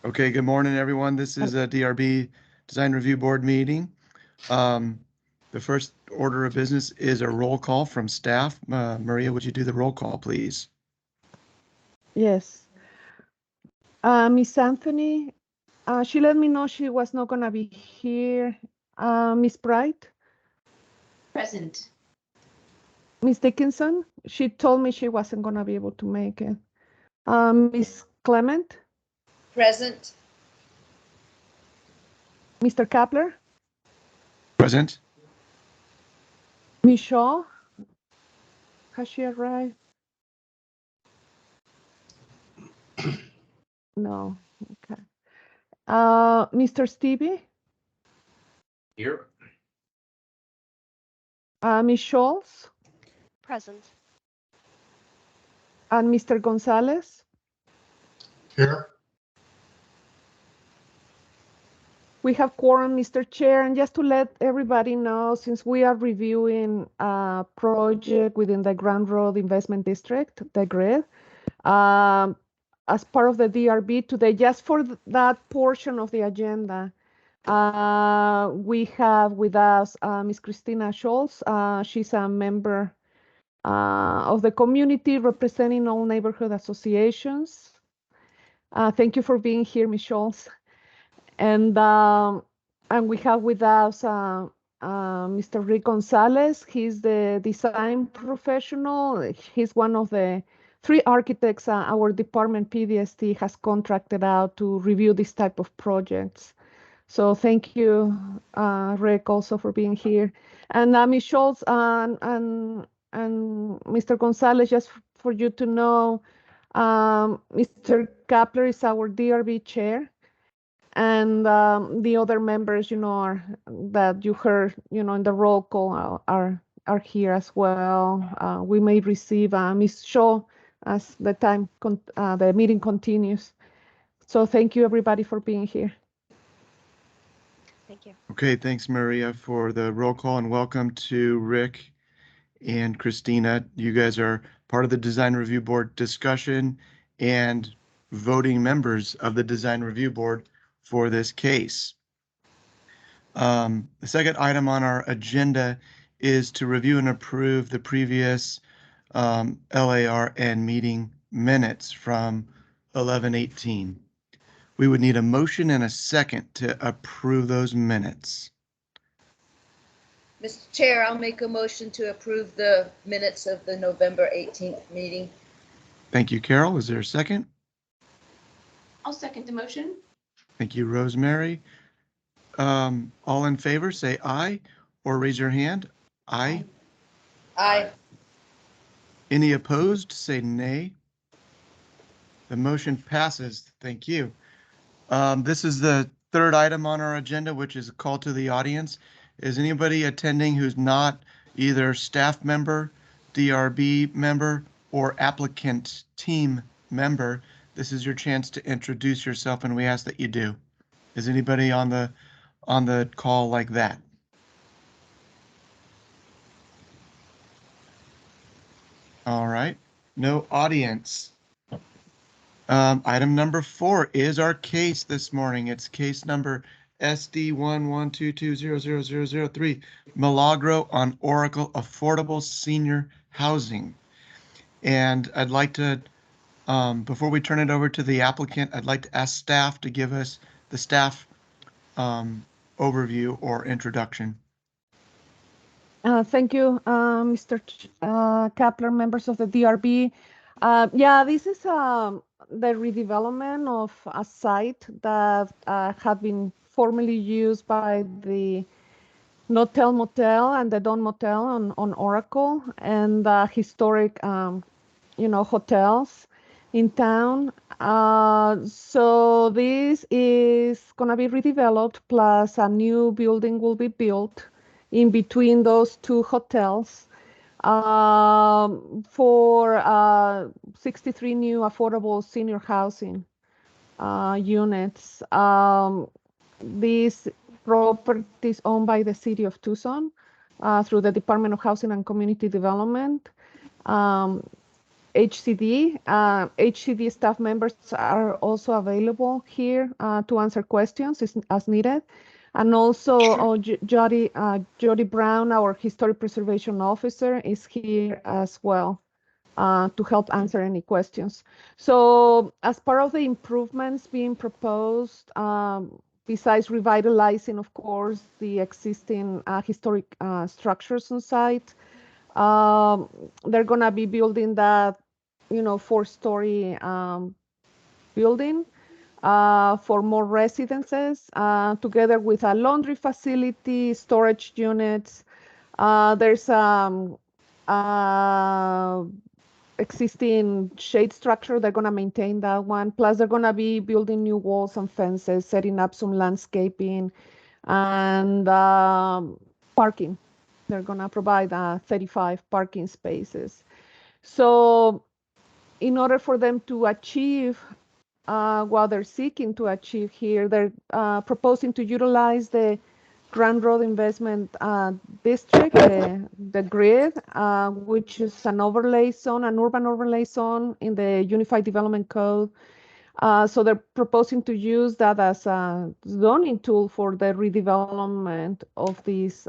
Okay, good morning, everyone. This is a DRB Design Review Board meeting. The first order of business is a roll call from staff. Maria, would you do the roll call, please? Yes. Miss Anthony, she let me know she was not going to be here. Miss Bright? Present. Miss Dickinson, she told me she wasn't going to be able to make it. Miss Clement? Present. Mr. Kapler? Present. Miss Shaw? Has she arrived? No. Okay. Mr. Stevie? Here. Miss Schultz? Present. And Mr. Gonzalez? Here. We have quorum, Mr. Chair, and just to let everybody know, since we are reviewing a project within the Grand Road Investment District, the GRID, as part of the DRB today, just for that portion of the agenda, we have with us Ms. Christina Schultz. She's a member of the community representing all neighborhood associations. Thank you for being here, Ms. Schultz. And we have with us Mr. Rick Gonzalez. He's the design professional. He's one of the 3 architects our department PDST has contracted out to review this type of projects. So thank you, Rick, also for being here. And Ms. Schultz and Mr. Gonzalez, just for you to know, Mr. Kapler is our DRB chair. And the other members, that you heard, in the roll call are here as well. We may receive Ms. Shaw as the meeting continues. So thank you, everybody, for being here. Thank you. Okay, thanks, Maria, for the roll call, and welcome to Rick and Christina. You guys are part of the Design Review Board discussion and voting members of the Design Review Board for this case. The second item on our agenda is to review and approve the previous LARN meeting minutes from 11/18. We would need a motion and a second to approve those minutes. Mr. Chair, I'll make a motion to approve the minutes of the November 18th meeting. Thank you, Carol. Is there a second? I'll second the motion. Thank you, Rosemary. All in favor, say aye or raise your hand. Aye. Aye. Any opposed, say nay. The motion passes. Thank you. This is the third item on our agenda, which is a call to the audience. Is anybody attending who's not either staff member, DRB member, or applicant team member? This is your chance to introduce yourself, and we ask that you do. Is anybody on the call like that? All right, no audience. Item number 4 is our case this morning. It's case number SD1122000003, Milagro on Oracle Affordable Senior Housing. And I'd like to, before we turn it over to the applicant, I'd like to ask staff to give us the staff overview or introduction. Thank you, Mr. Kapler, members of the DRB. Yeah, this is the redevelopment of a site that had been formerly used by the Notel Motel and the Don Motel on Oracle, and historic, hotels in town. So this is going to be redeveloped, plus a new building will be built in between those 2 hotels for 63 new affordable senior housing units. This property is owned by the City of Tucson through the Department of Housing and Community Development. HCD. HCD staff members are also available here to answer questions as needed. And also Jody Brown, our Historic Preservation Officer, is here as well to help answer any questions. So as part of the improvements being proposed, besides revitalizing, of course, the existing historic structures on site, they're going to be building that, 4-story building for more residences, together with a laundry facility, storage units. There's existing shade structure. They're going to maintain that one. Plus, they're going to be building new walls and fences, setting up some landscaping and parking. They're going to provide 35 parking spaces. So in order for them to achieve what they're seeking to achieve here, they're proposing to utilize the Grand Road Investment District, the grid, which is an overlay zone, an urban overlay zone in the Unified Development Code. So they're proposing to use that as a zoning tool for the redevelopment of this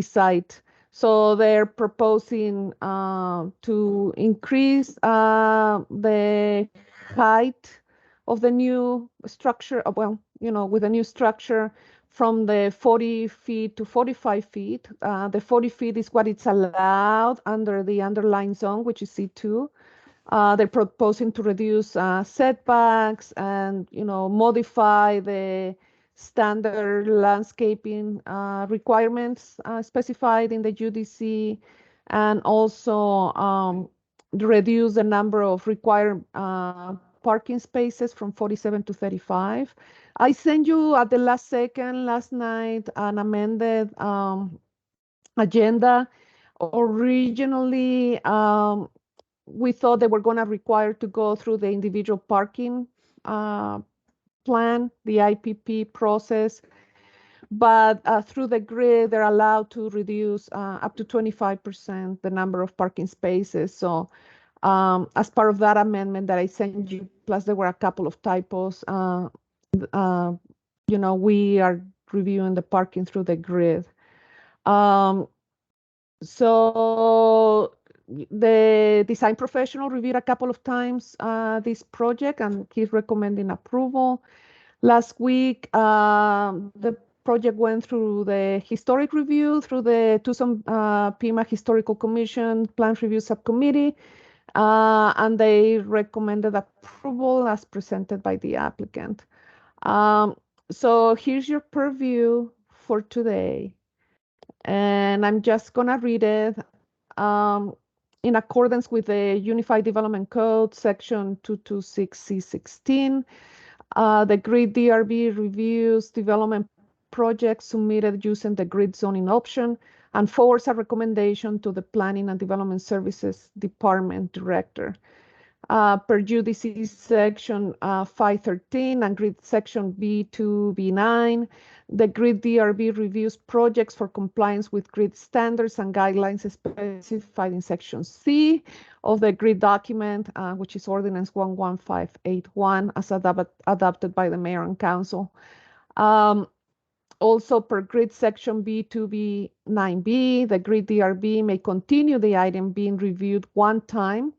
site. So they're proposing to increase the height of the new structure, with a new structure from the 40 feet to 45 feet. The 40 feet is what it's allowed under the underlying zone, which is C2. They're proposing to reduce setbacks and, modify the standard landscaping requirements specified in the UDC, and also reduce the number of required parking spaces from 47 to 35. I sent you at the last second last night an amended agenda. Originally, we thought they were going to require to go through the individual parking plan, the IPP process, but through the grid, they're allowed to reduce up to 25% the number of parking spaces. So as part of that amendment that I sent you, plus there were a couple of typos, we are reviewing the parking through the grid. So the design professional reviewed a couple of times this project, and he's recommending approval. Last week, the project went through the historic review through the Tucson Pima Historical Commission Plan Review Subcommittee, and they recommended approval as presented by the applicant. So here's your purview for today, and I'm just gonna read it. In accordance with the Unified Development Code, Section 226C16, the grid DRB reviews development projects submitted using the grid zoning option and forwards a recommendation to the Planning and Development Services Department Director. Per UDC Section 513 and Grid Section B2, B9, the Grid DRB reviews projects for compliance with grid standards and guidelines specified in Section C of the grid document, which is Ordinance 11581, as adopted by the Mayor and Council. Also, per Grid Section B2, B9B, the Grid DRB may continue the item being reviewed one time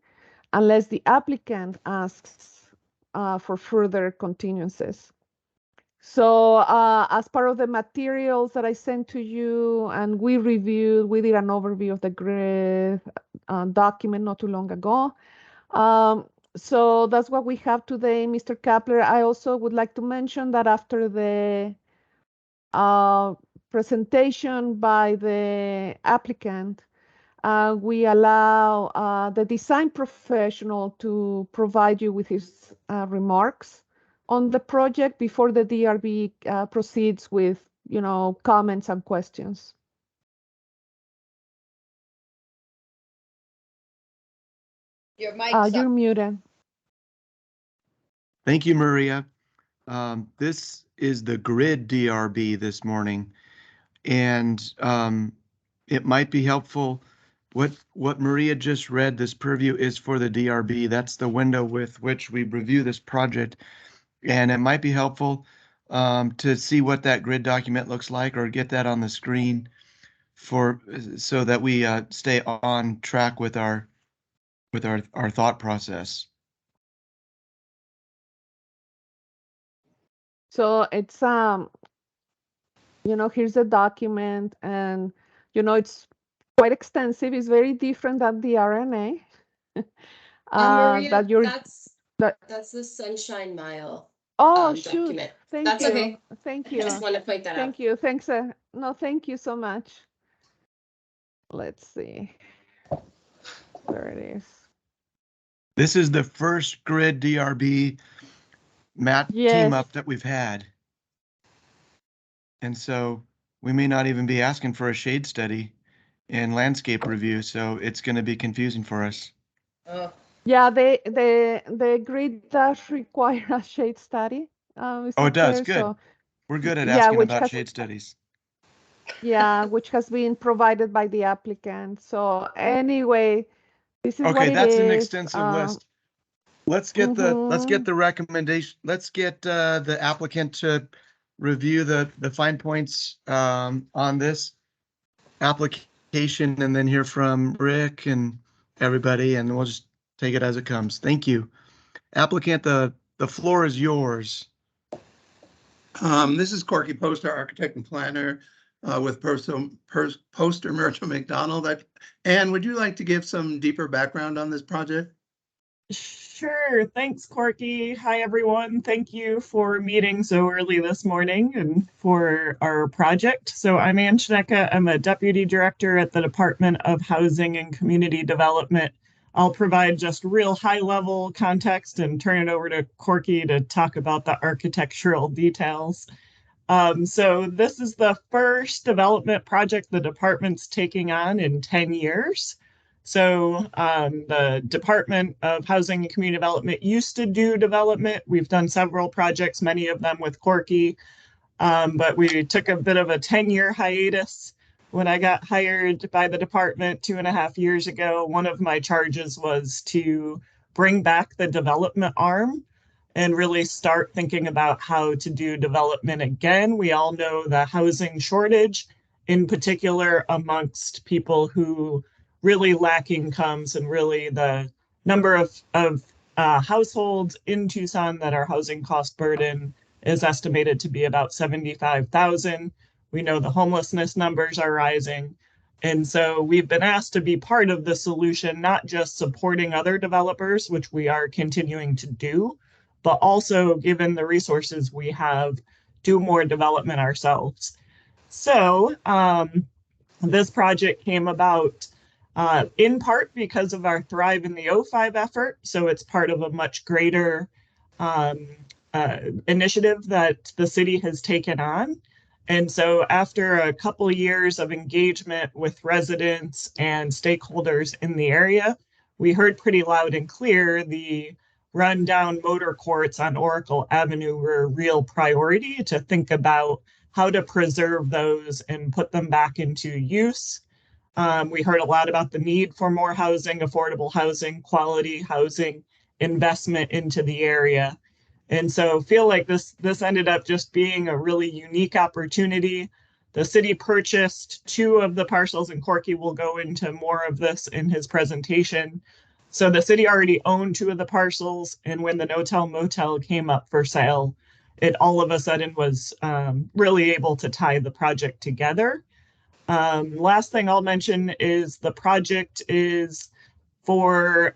unless the applicant asks for further continuances. So as part of the materials that I sent to you and we did an overview of the grid document not too long ago. So that's what we have today, Mr. Kapler. I also would like to mention that after the presentation by the applicant, we allow the design professional to provide you with his remarks on the project before the DRB proceeds with, comments and questions. Your mic's You're up. muted. Thank you, Maria. This is the grid DRB this morning, and it might be helpful what Maria just read, this purview is for the DRB. That's the window with which we review this project. And it might be helpful to see what that grid document looks like or get that on the screen so that we stay on track with our thought process. So it's here's the document, and it's quite extensive. It's very different than the RNA. Maria, that you're that's the Sunshine Mile shoot. document. Thank That's you. okay. Thank I you. just want to point that out. Thank you. Thanks. No, thank you so much. Let's see. There it is. This is the first grid DRB map team up that we've had. And so we may not even be asking for a shade study in landscape review, so it's going to be confusing for us. Oh, Yeah, the grid does require a shade study. Oh, it does. Chair, Good. so, We're good at yeah, asking which about has- shade studies. yeah, which has been provided by the applicant. So anyway, this is what Okay, it that's an is. extensive list. Let's get the recommendation. Let's get the applicant to review the fine points on this application and then hear from Rick and everybody, and we'll just take it as it comes. Thank you. Applicant, the floor is yours. This is Corky Poster, architect and planner with Poster Merchant McDonald. Anne, would you like to give some deeper background on this project? Sure. Thanks, Corky. Hi, everyone. Thank you for meeting so early this morning and for our project. So I'm Ann Schnecke. I'm a deputy director at the Department of Housing and Community Development. I'll provide just real high-level context and turn it over to Corky to talk about the architectural details. So this is the first development project the department's taking on in 10 years. So the Department of Housing and Community Development used to do development. We've done several projects, many of them with Corky, but we took a bit of a 10-year hiatus. When I got hired by the department 2.5 years ago, one of my charges was to bring back the development arm and really start thinking about how to do development again. We all know the housing shortage, in particular amongst people who really lack incomes, and really the number of households in Tucson that are housing cost burden is estimated to be about 75,000. We know the homelessness numbers are rising. And so we've been asked to be part of the solution, not just supporting other developers, which we are continuing to do, but also, given the resources we have, do more development ourselves. So this project came about in part because of our Thrive in the 05 effort. So it's part of a much greater initiative that the city has taken on. And so after a couple of years of engagement with residents and stakeholders in the area, we heard pretty loud and clear the rundown motor courts on Oracle Avenue were a real priority to think about how to preserve those and put them back into use. We heard a lot about the need for more housing, affordable housing, quality housing, investment into the area. And so feel like this ended up just being a really unique opportunity. The city purchased 2 of the parcels, and Corky will go into more of this in his presentation. So the city already owned 2 of the parcels, and when the no-tell motel came up for sale, it all of a sudden was really able to tie the project together. Last thing I'll mention is the project is for,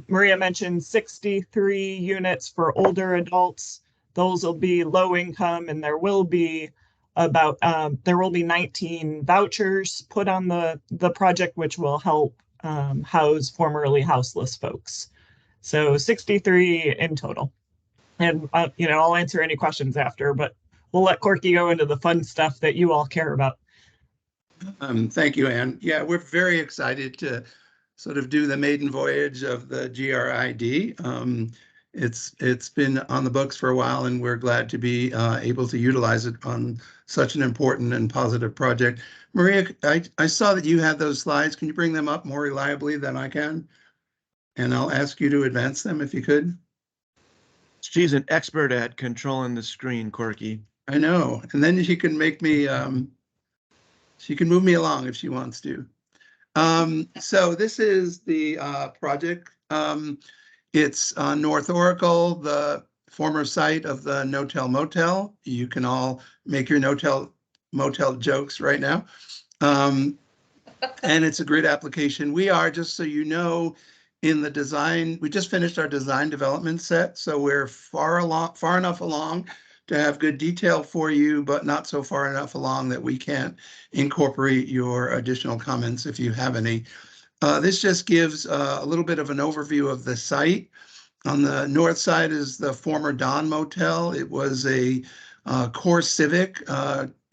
Maria mentioned 63 units for older adults. Those will be low income, and there will be 19 vouchers put on the project, which will help house formerly houseless folks. So 63 in total. And I'll answer any questions after, but we'll let Corky go into the fun stuff that you all care about. Thank you, Anne. Yeah, we're very excited to sort of do the maiden voyage of the GRID. It's been on the books for a while, and we're glad to be able to utilize it on such an important and positive project. Maria, I saw that you had those slides. Can you bring them up more reliably than I can? And I'll ask you to advance them if you could. She's an expert at controlling the screen, Corky. I know. And then she can make me, she can move me along if she wants to. So this is the project. It's on North Oracle, the former site of the No-Tell Motel. You can all make your No-Tell Motel jokes right now. And it's a grid application. We are, just so you know, in the design, we just finished our design development set, so we're far enough along to have good detail for you, but not so far enough along that we can't incorporate your additional comments if you have any. This just gives a little bit of an overview of the site. On the north side is the former Don Motel. It was a core civic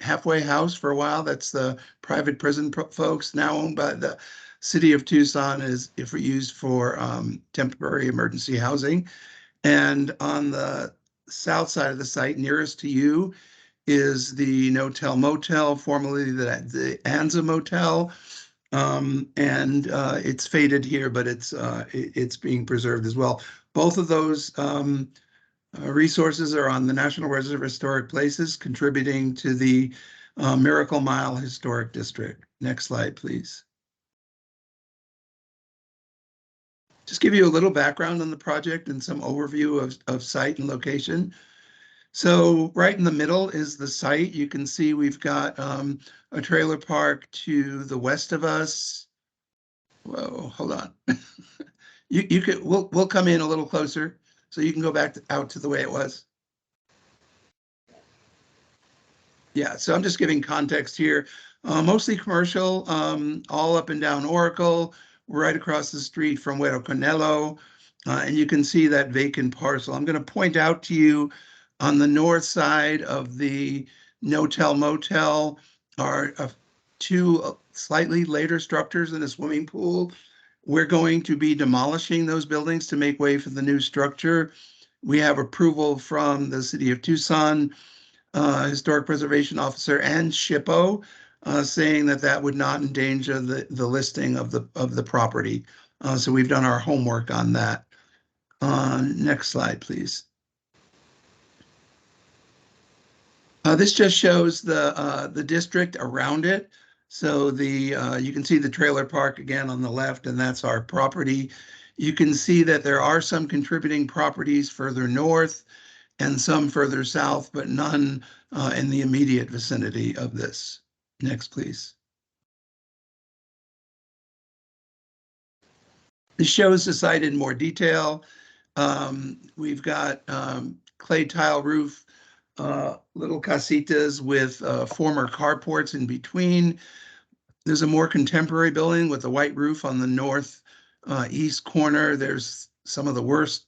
halfway house for a while. That's the private prison folks, now owned by the city of Tucson, is if used for temporary emergency housing. And on the south side of the site, nearest to you, is the No-Tell Motel, formerly the Anza Motel. And it's faded here, but it's being preserved as well. Both of those resources are on the National Register of Historic Places, contributing to the Miracle Mile Historic District. Next slide, please. Just give you a little background on the project and some overview of site and location. So right in the middle is the site. You can see we've got a trailer park to the west of us. Whoa, hold on. We'll come in a little closer so you can go back out to the way it was. Yeah, so I'm just giving context here. Mostly commercial, all up and down Oracle, right across the street from Hueroconelo. And you can see that vacant parcel. I'm going to point out to you on the north side of the No-Tell Motel are two slightly later structures and a swimming pool. We're going to be demolishing those buildings to make way for the new structure. We have approval from the city of Tucson, Historic Preservation Officer, and SHPO, saying that that would not endanger the listing of the property. So we've done our homework on that. Next slide, please. This just shows the district around it. So you can see the trailer park again on the left, and that's our property. You can see that there are some contributing properties further north and some further south, but none in the immediate vicinity of this. Next, please. This shows the site in more detail. We've got clay tile roof, little casitas with former carports in between. There's a more contemporary building with a white roof on the north east corner. There's some of the worst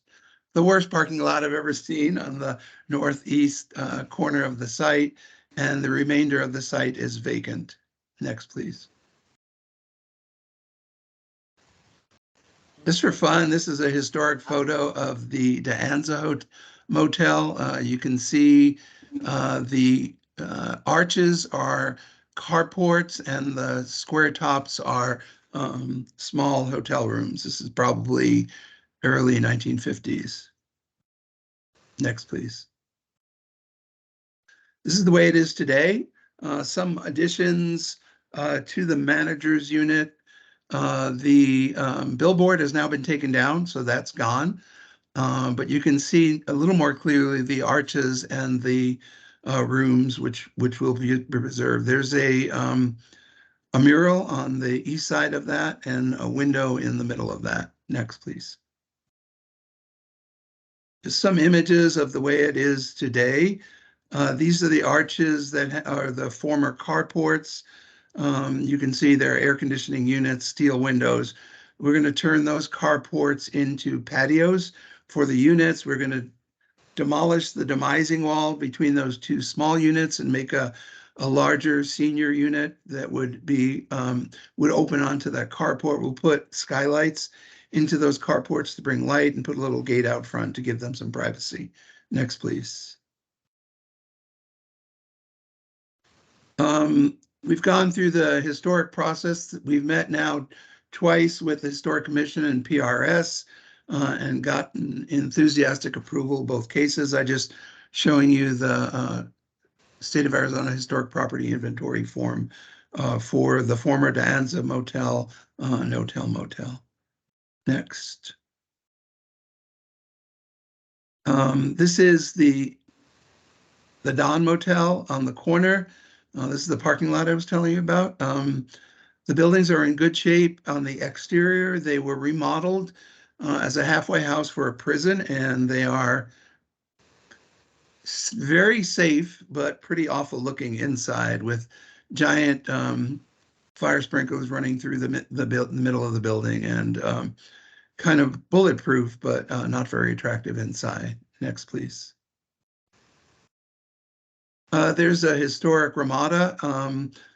parking lot I've ever seen on the northeast corner of the site, and the remainder of the site is vacant. Next, please. Just for fun, this is a historic photo of the De Anza Motel. You can see the arches are carports and the square tops are small hotel rooms. This is probably early 1950s. Next, please. This is the way it is today. Some additions to the manager's unit. The billboard has now been taken down, so that's gone. But you can see a little more clearly the arches and the rooms, which will be preserved. There's a mural on the east side of that and a window in the middle of that. Next, please. Just some images of the way it is today. These are the arches that are the former carports. You can see their air conditioning units, steel windows. We're going to turn those carports into patios for the units. We're going to demolish the demising wall between those two small units and make a larger senior unit that would open onto that carport. We'll put skylights into those carports to bring light and put a little gate out front to give them some privacy. Next, please. We've gone through the historic process. We've met now twice with the Historic Commission and PRS and gotten enthusiastic approval both cases. I just showing you the State of Arizona Historic Property Inventory form for the former De Anza Motel, No-Tell Motel. Next. This is the Don Motel on the corner. This is the parking lot I was telling you about. The buildings are in good shape on the exterior. They were remodeled as a halfway house for a prison, and they are very safe, but pretty awful looking inside with giant fire sprinklers running through the middle of the building and kind of bulletproof, but not very attractive inside. Next, please. There's a historic Ramada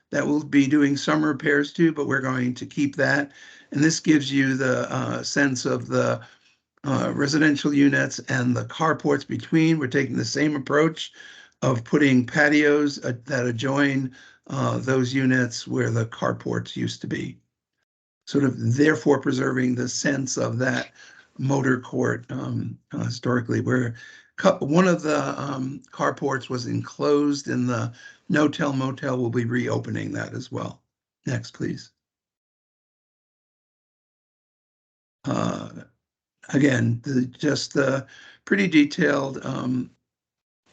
that we'll be doing some repairs to, but we're going to keep that. And this gives you the sense of the residential units and the carports between. We're taking the same approach of putting patios that adjoin those units where the carports used to be. Sort of therefore preserving the sense of that motor court historically, where one of the carports was enclosed in the No-Tell Motel. Will be reopening that as well. Next, please. Again, just the pretty detailed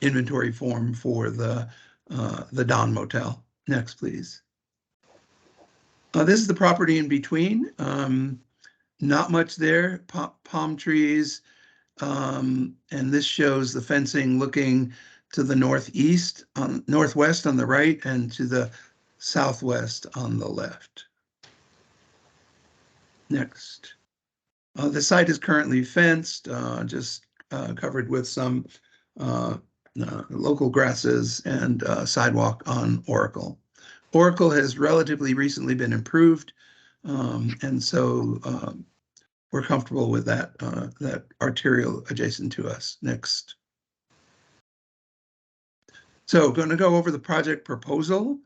inventory form for the Don Motel. Next, please. This is the property in between. Not much there, palm trees, and this shows the fencing looking to the northwest on the right and to the southwest on the left. Next. The site is currently fenced, just covered with some local grasses and sidewalk on Oracle. Oracle has relatively recently been improved, and so we're comfortable with that, that arterial adjacent to us. Next. So going to go over the project proposal.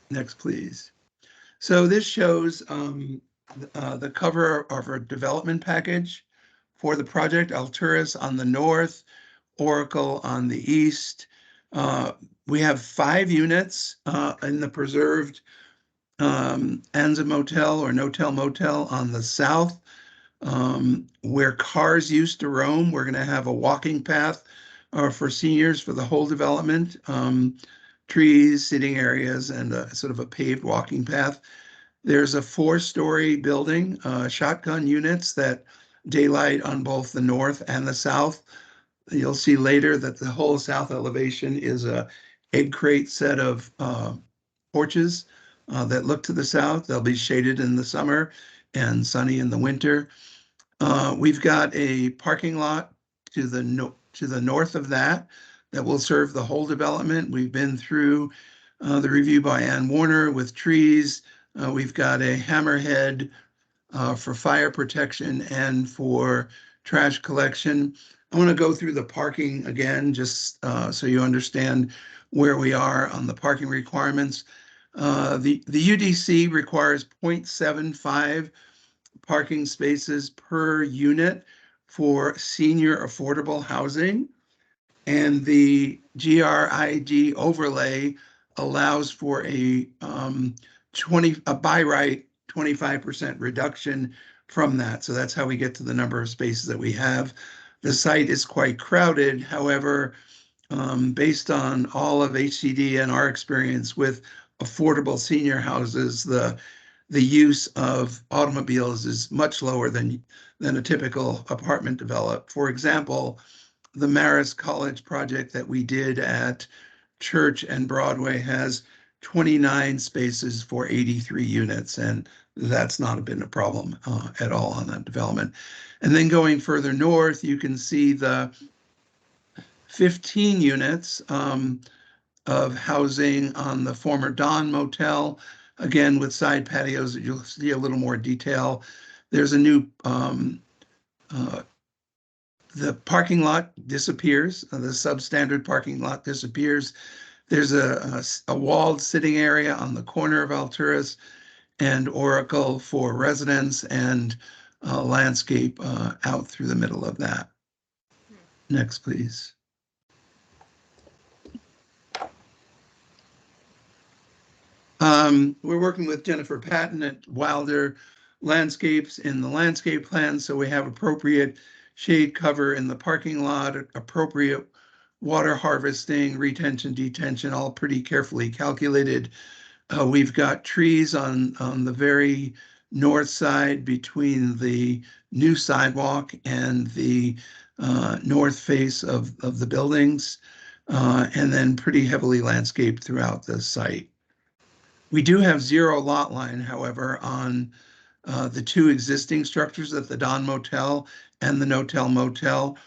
Next, please. So this shows the cover of our development package for the project. Alturas on the north, Oracle on the east. We have 5 units in the preserved Anza Motel or No-Tell Motel on the south, where cars used to roam. We're going to have a walking path for seniors for the whole development, trees, sitting areas, and sort of a paved walking path. There's a 4-story building, shotgun units that daylight on both the north and the south. You'll see later that the whole south elevation is a egg crate set of porches that look to the south. They'll be shaded in the summer and sunny in the winter. We've got a parking lot to the north of that will serve the whole development. We've been through the review by Ann Warner with trees. We've got a hammerhead for fire protection and for trash collection. I want to go through the parking again, just so you understand where we are on the parking requirements. The UDC requires 0.75 parking spaces per unit for senior affordable housing. And the GRID overlay allows for a by right 25% reduction from that. So that's how we get to the number of spaces that we have. The site is quite crowded. However, based on all of HCD and our experience with affordable senior houses, the use of automobiles is much lower than a typical apartment develop. For example, the Marist College project that we did at Church and Broadway has 29 spaces for 83 units, and that's not been a problem at all on that development. And then going further north, you can see the 15 units of housing on the former Don Motel, again with side patios that you'll see a little more detail. There's a new, the parking lot disappears, the substandard parking lot disappears. There's a walled sitting area on the corner of Alturas and Oracle for residents, and landscape out through the middle of that. Next, please. We're working with Jennifer Patton at Wilder Landscapes in the landscape plan, so we have appropriate shade cover in the parking lot, appropriate water harvesting, retention, detention, all pretty carefully calculated. We've got trees on the very north side between the new sidewalk and the north face of the buildings, and then pretty heavily landscaped throughout the site. We do have zero lot line, however, on the two existing structures at the Don Motel and the Notel Motel.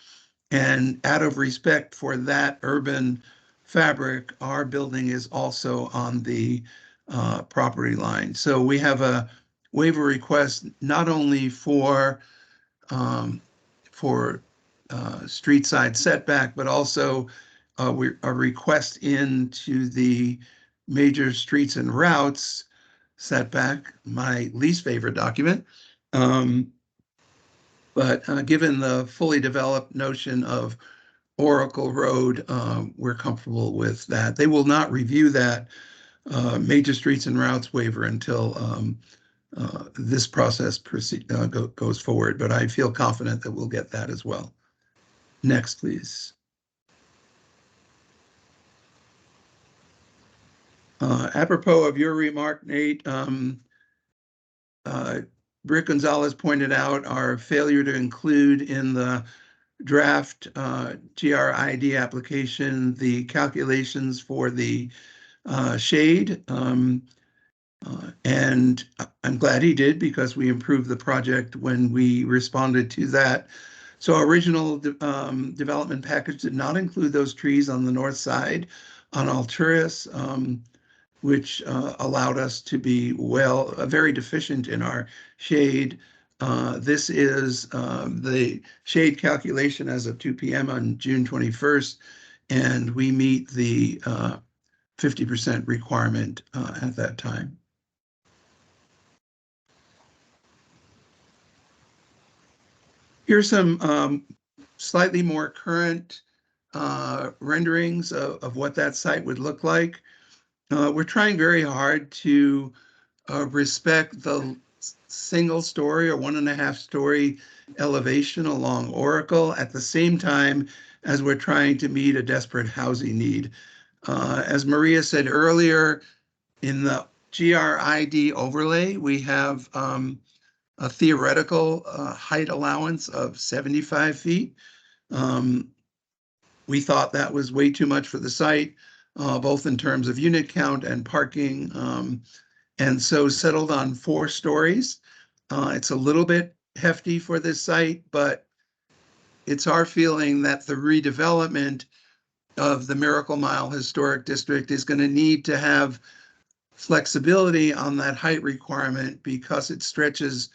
And out of respect for that urban fabric, our building is also on the property line. So we have a waiver request not only for street side setback, but also a request into the major streets and routes setback, my least favorite document. But given the fully developed notion of Oracle Road, we're comfortable with that. They will not review that major streets and routes waiver until this process goes forward, but I feel confident that we'll get that as well. Next, please. Apropos of your remark, Nate, Rick Gonzalez pointed out our failure to include in the draft GRID application the calculations for the shade. And I'm glad he did, because we improved the project when we responded to that. So our original development package did not include those trees on the north side on Alturas, which allowed us to be very deficient in our shade. This is the shade calculation as of 2 p.m. on June 21st, and we meet the 50% requirement at that time. Here's some slightly more current renderings of what that site would look like. We're trying very hard to respect the single story or 1.5 story elevation along Oracle at the same time as we're trying to meet a desperate housing need. As Maria said earlier, in the GRID overlay, we have a theoretical height allowance of 75 feet. We thought that was way too much for the site, both in terms of unit count and parking, and so settled on 4 stories. It's a little bit hefty for this site, but it's our feeling that the redevelopment of the Miracle Mile Historic District is going to need to have flexibility on that height requirement, because it stretches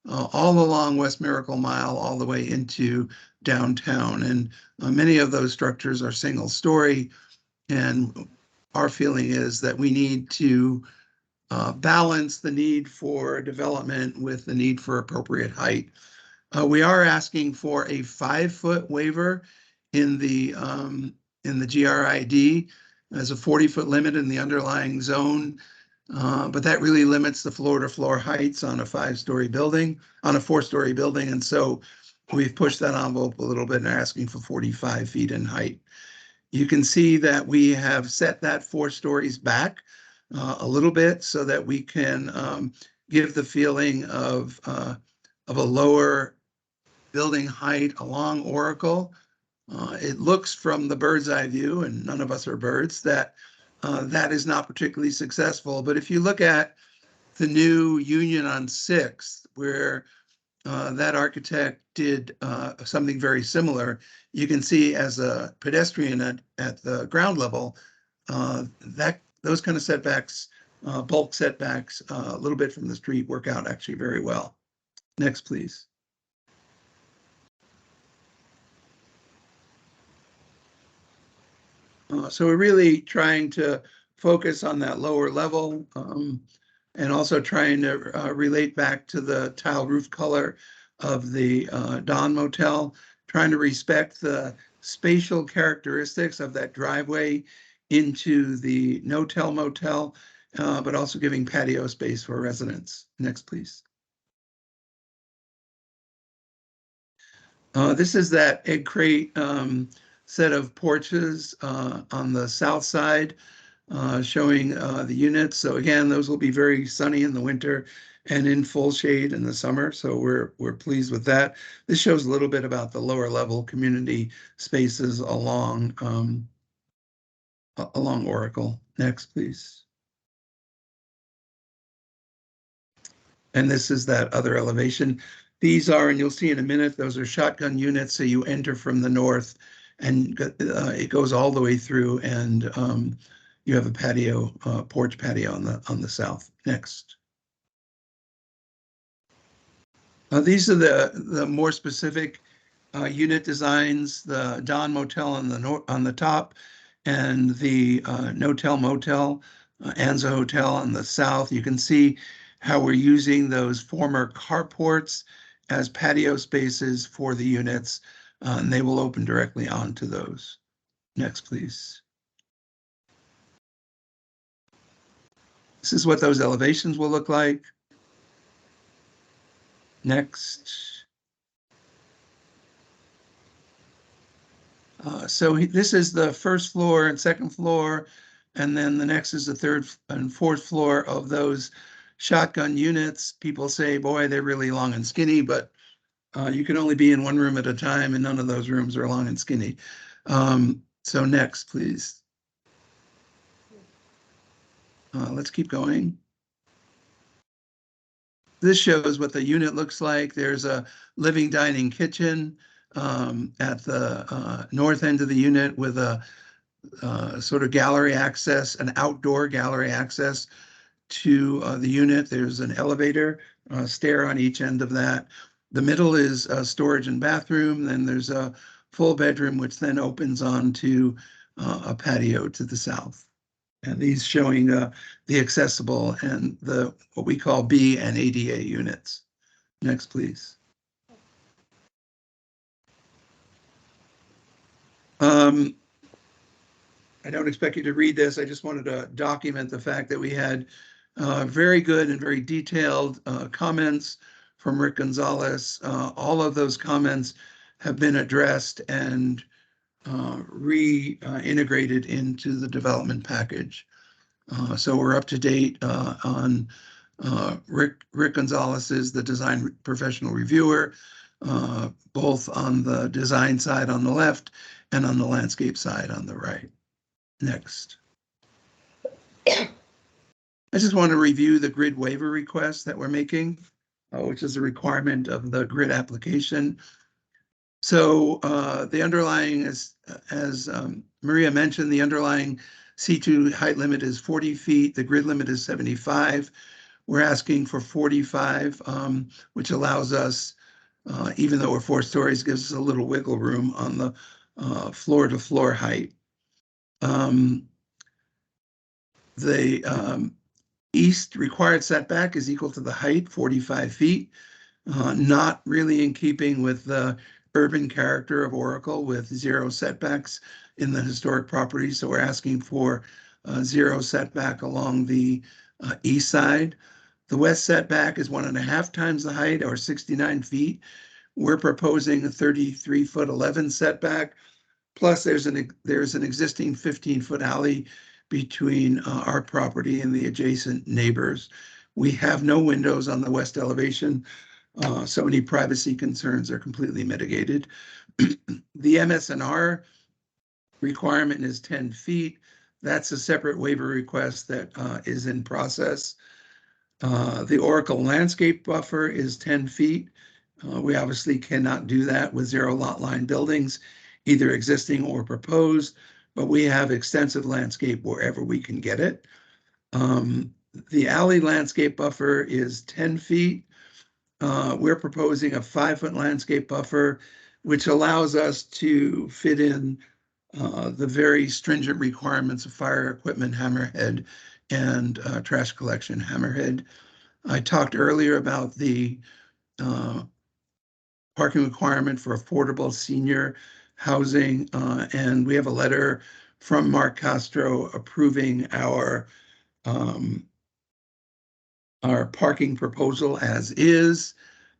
all along West Miracle Mile all the way into downtown. And many of those structures are single story. And our feeling is that we need to balance the need for development with the need for appropriate height. We are asking for a 5-foot waiver in the GRID. There's a 40-foot limit in the underlying zone. But that really limits the floor-to-floor heights on a 5-story building, on a 4-story building. And so we've pushed that envelope a little bit and are asking for 45 feet in height. You can see that we have set that 4 stories back a little bit so that we can give the feeling of a lower building height along Oracle. It looks from the bird's eye view, and none of us are birds, that that is not particularly successful. But if you look at the new Union on 6th, where that architect did something very similar, you can see as a pedestrian at the ground level, those kind of setbacks, bulk setbacks, a little bit from the street, work out actually very well. Next, please. So we're really trying to focus on that lower level and also trying to relate back to the tile roof color of the Don Motel, trying to respect the spatial characteristics of that driveway into the no-tell motel, but also giving patio space for residents. Next, please. This is that egg crate set of porches on the south side, showing the units. So again, those will be very sunny in the winter and in full shade in the summer. So we're pleased with that. This shows a little bit about the lower level community spaces along Oracle. Next, please. And this is that other elevation. These are, and you'll see in a minute, those are shotgun units. So you enter from the north and it goes all the way through, and you have a patio, porch patio on the south. Next. These are the more specific unit designs, the Don Motel on the top, and the No-Tell Motel, Anza Hotel on the south. You can see how we're using those former carports as patio spaces for the units, and they will open directly onto those. Next, please. This is what those elevations will look like. Next. So this is the first floor and second floor, and then the next is the third and fourth floor of those shotgun units. People say, boy, they're really long and skinny, but you can only be in one room at a time, and none of those rooms are long and skinny. So next, please. Let's keep going. This shows what the unit looks like. There's a living dining kitchen at the north end of the unit with a sort of gallery access, an outdoor gallery access to the unit. There's an elevator, stair on each end of that. The middle is storage and bathroom. Then there's a full bedroom, which then opens onto a patio to the south. And these showing the accessible and the what we call B and ADA units. Next, please. I don't expect you to read this. I just wanted to document the fact that we had very good and very detailed comments from Rick Gonzalez. All of those comments have been addressed and reintegrated into the development package. So we're up to date on Rick Gonzalez is the design professional reviewer, both on the design side on the left and on the landscape side on the right. Next. I just want to review the grid waiver request that we're making, which is a requirement of the grid application. So the underlying, as Maria mentioned, the underlying C2 height limit is 40 feet. The grid limit is 75. We're asking for 45, which allows us, even though we're 4 stories, gives us a little wiggle room on the floor-to-floor height. The east required setback is equal to the height, 45 feet, not really in keeping with the urban character of Oracle with 0 setbacks in the historic property. So we're asking for 0 setback along the east side. The west setback is 1.5 times the height, or 69 feet. We're proposing a 33-foot 11 setback. Plus there's an existing 15-foot alley between our property and the adjacent neighbors. We have no windows on the west elevation, so any privacy concerns are completely mitigated. The MSNR requirement is 10 feet. That's a separate waiver request that is in process. The Oracle landscape buffer is 10 feet. We obviously cannot do that with 0 lot line buildings, either existing or proposed, but we have extensive landscape wherever we can get it. The alley landscape buffer is 10 feet. we're proposing a 5-foot landscape buffer, which allows us to fit in the very stringent requirements of fire equipment hammerhead and trash collection hammerhead. I talked earlier about the parking requirement for affordable senior housing, and we have a letter from Mark Castro approving our parking proposal as is.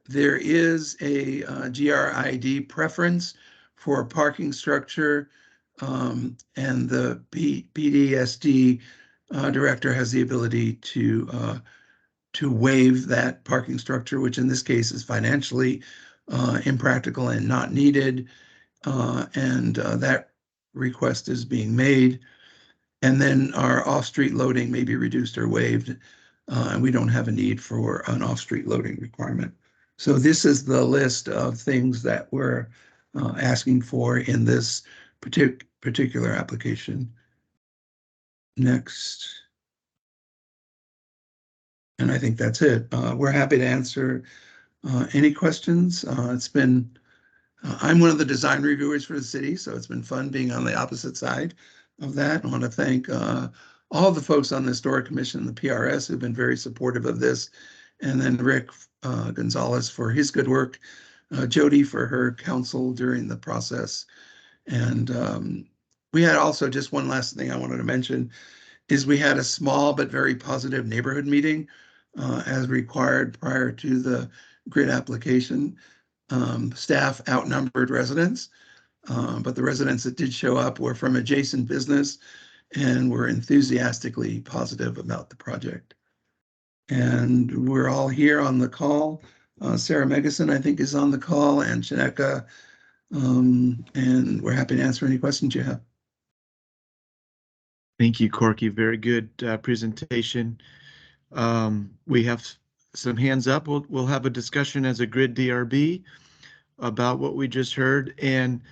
There is a GRID preference for a parking structure, and the PDSD director has the ability to waive that parking structure, which in this case is financially impractical and not needed. And that request is being made. And then our off-street loading may be reduced or waived, and we don't have a need for an off-street loading requirement. So this is the list of things that we're asking for in this particular application. Next. And I think that's it. We're happy to answer any questions. I'm one of the design reviewers for the city, so it's been fun being on the opposite side of that. I want to thank all the folks on the Historic Commission and the PRS who've been very supportive of this, and then Rick Gonzalez for his good work, Jody for her counsel during the process. And we had also, just one last thing I wanted to mention, is we had a small but very positive neighborhood meeting as required prior to the grid application. Staff outnumbered residents, but the residents that did show up were from adjacent business and were enthusiastically positive about the project. And we're all here on the call. Sarah Megason, I think, is on the call, and Shaneka, and we're happy to answer any questions you have. Thank you, Corky. Very good presentation. We have some hands up. We'll have a discussion as a grid DRB about what we just heard. And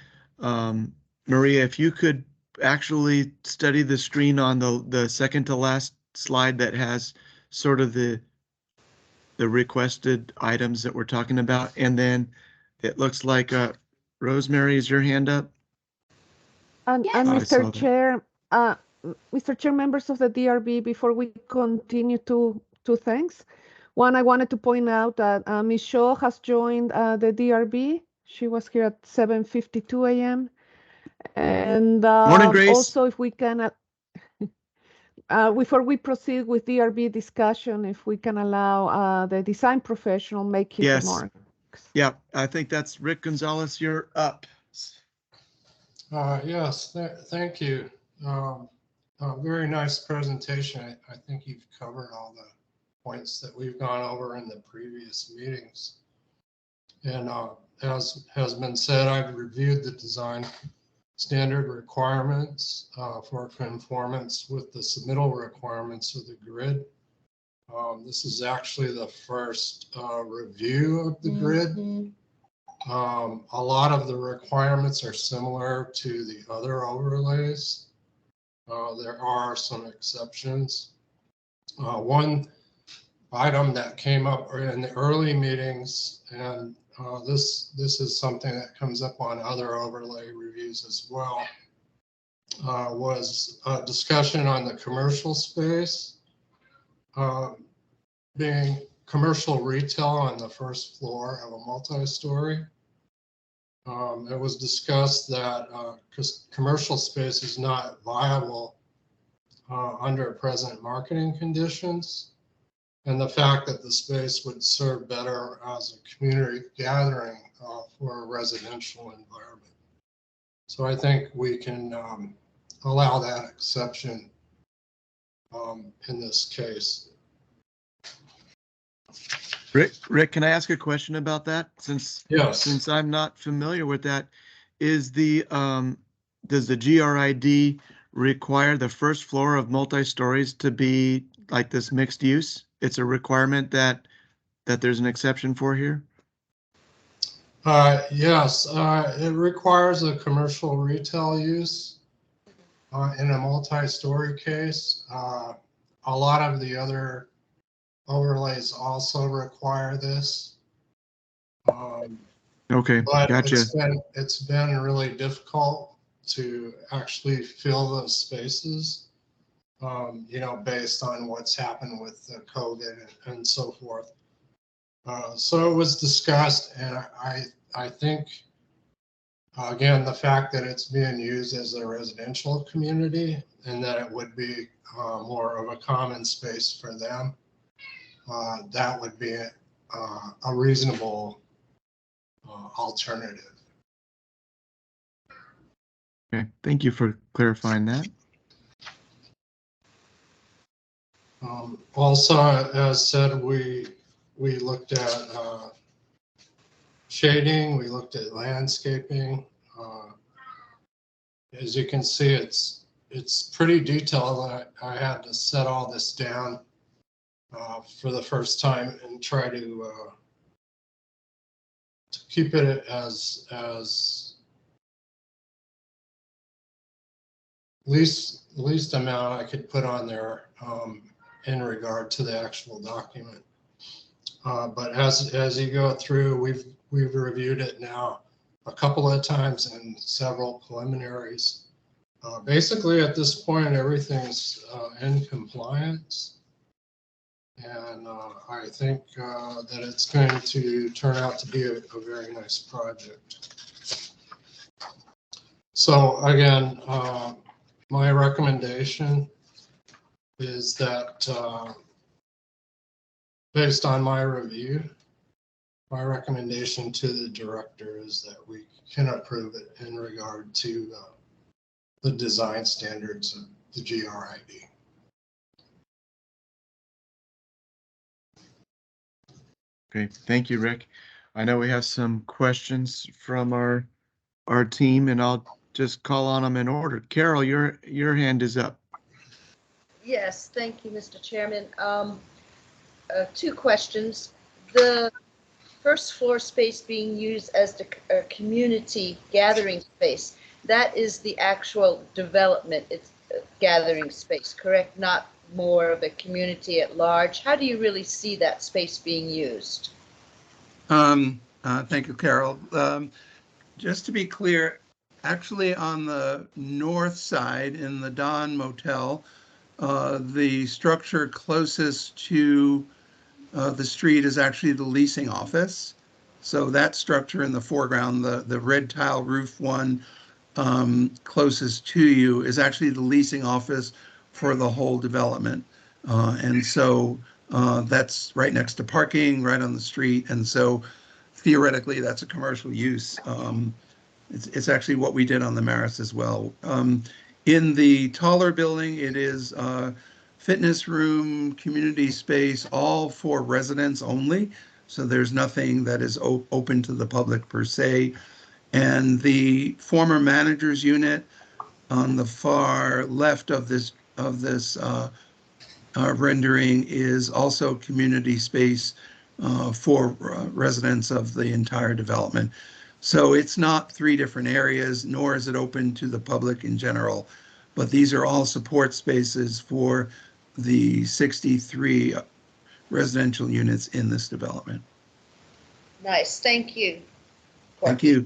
Maria, if you could actually study the screen on the second to last slide that has sort of the requested items that we're talking about. And then it looks like Rosemary, is your hand up? And Yes. Mr. Chair, Mr. Chair, members of the DRB, before we continue, two things. One, I wanted to point out that Ms. Shaw has joined the DRB. She was here at 7:52 a.m. And Morning, Grace. also, if we can, before we proceed with DRB discussion, if we can allow the design professional make his remarks. Yeah, I think that's Rick Gonzalez. You're up. Yes, thank you. Very nice presentation. I think you've covered all the points that we've gone over in the previous meetings. And as has been said, I've reviewed the design standard requirements for conformance with the submittal requirements of the grid. This is actually the first review of the grid. A lot of the requirements are similar to the other overlays. There are some exceptions. One item that came up in the early meetings, and this is something that comes up on other overlay reviews as well, was a discussion on the commercial space being commercial retail on the first floor of a multi-story. It was discussed that commercial space is not viable under present marketing conditions, and the fact that the space would serve better as a community gathering for a residential environment. So I think we can allow that exception in this case. Rick, can I ask a question about that? Since I'm not familiar with that, is does the GRID require the first floor of multi-stories to be like this mixed use? It's a requirement that there's an exception for here? Yes, it requires a commercial retail use in a multi-story case. A lot of the other overlays also require this. Okay, But gotcha. it's been really difficult to actually fill those spaces, based on what's happened with the COVID and so forth. So it was discussed, and I think, again, the fact that it's being used as a residential community and that it would be more of a common space for them, that would be a reasonable alternative. Okay, thank you for clarifying that. Also, as said, we looked at shading, we looked at landscaping. As you can see, it's pretty detailed. I had to set all this down for the first time and try to keep it as least amount I could put on there in regard to the actual document. But as you go through, we've reviewed it now a couple of times and several preliminaries. Basically, at this point, everything's in compliance. And I think that it's going to turn out to be a very nice project. So again, my recommendation is that based on my review, my recommendation to the director is that we can approve it in regard to the design standards of the GRID. Okay, thank you, Rick. I know we have some questions from our team, and I'll just call on them in order. Carol, your hand is up. Yes, thank you, Mr. Chairman. Two questions. The first floor space being used as the community gathering space, that is the actual development, it's gathering space, correct? Not more of a community at large. How do you really see that space being used? Thank you, Carol. Just to be clear, actually on the north side in the Don Motel, the structure closest to the street is actually the leasing office. So that structure in the foreground, the red tile roof one closest to you is actually the leasing office for the whole development. And so that's right next to parking, right on the street. And so theoretically, that's a commercial use. It's actually what we did on the Maris as well. In the taller building, it is fitness room, community space, all for residents only. So there's nothing that is open to the public per se. And the former manager's unit on the far left of this rendering is also community space for residents of the entire development. So it's not three different areas, nor is it open to the public in general, but these are all support spaces for the 63 residential units in this development. Nice, thank you. Thank you.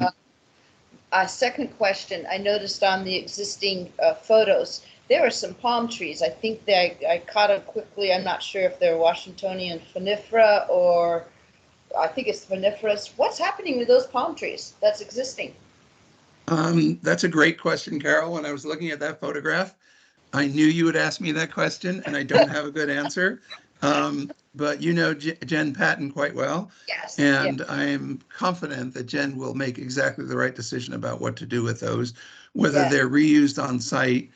Second question, I noticed on the existing photos, there are some palm trees. I think I caught them quickly. I'm not sure if they're Washingtonian Finifera or I think it's Finiferous. What's happening with those palm trees that's existing? That's a great question, Carol. When I was looking at that photograph, I knew you would ask me that question, and I don't have a good answer. But you know Jen Patton quite well. Yes. And yes. I am confident that Jen will make exactly the right decision about what to do with those, whether they're reused on site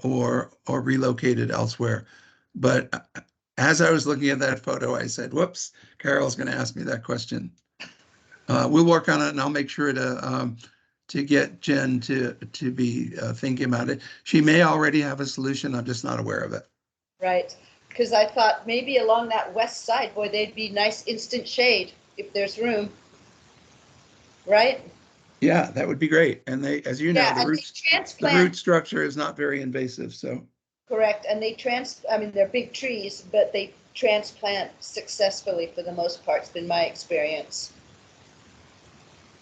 or relocated elsewhere. But as I was looking at that photo, I said, whoops, Carol's going to ask me that question. We'll work on it, and I'll make sure to get Jen to be thinking about it. She may already have a solution. I'm just not aware of it. Right. Because I thought maybe along that west side, boy, they'd be nice instant shade if there's room. Right? Yeah, that would be great. And they, as you know, the root structure is not very invasive. So correct. And they they're big trees, but they transplant successfully for the most part. It's been my experience.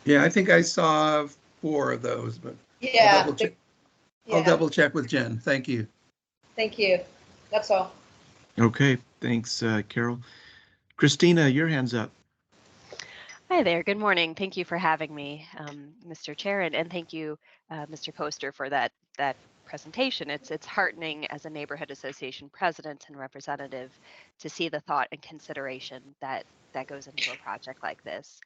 Yeah, I think I saw 4 of those, but Yeah. I'll Yeah, double check with Jen. Thank you. thank you. That's all. Okay, thanks, Carol. Christina, your hand's up. Hi there. Good morning. Thank you for having me, Mr. Chair, and thank you, Mr. Poster, for that presentation. It's heartening as a neighborhood association president and representative to see the thought and consideration that goes into a project like this.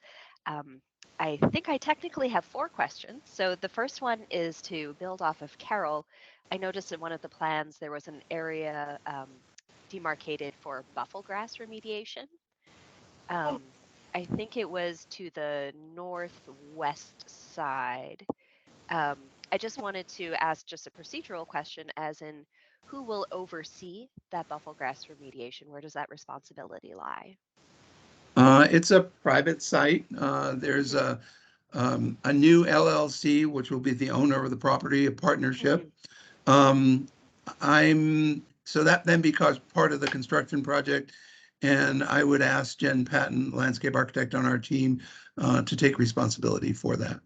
I think I technically have 4 questions. So the first one is to build off of Carol. I noticed in one of the plans there was an area demarcated for buffle grass remediation. I think it was to the northwest side. I just wanted to ask just a procedural question, as in who will oversee that buffalo grass remediation? Where does that responsibility lie? It's a private site. There's a new LLC, which will be the owner of the property, a partnership. So that then becomes part of the construction project. And I would ask Jen Patton, landscape architect on our team, to take responsibility for that.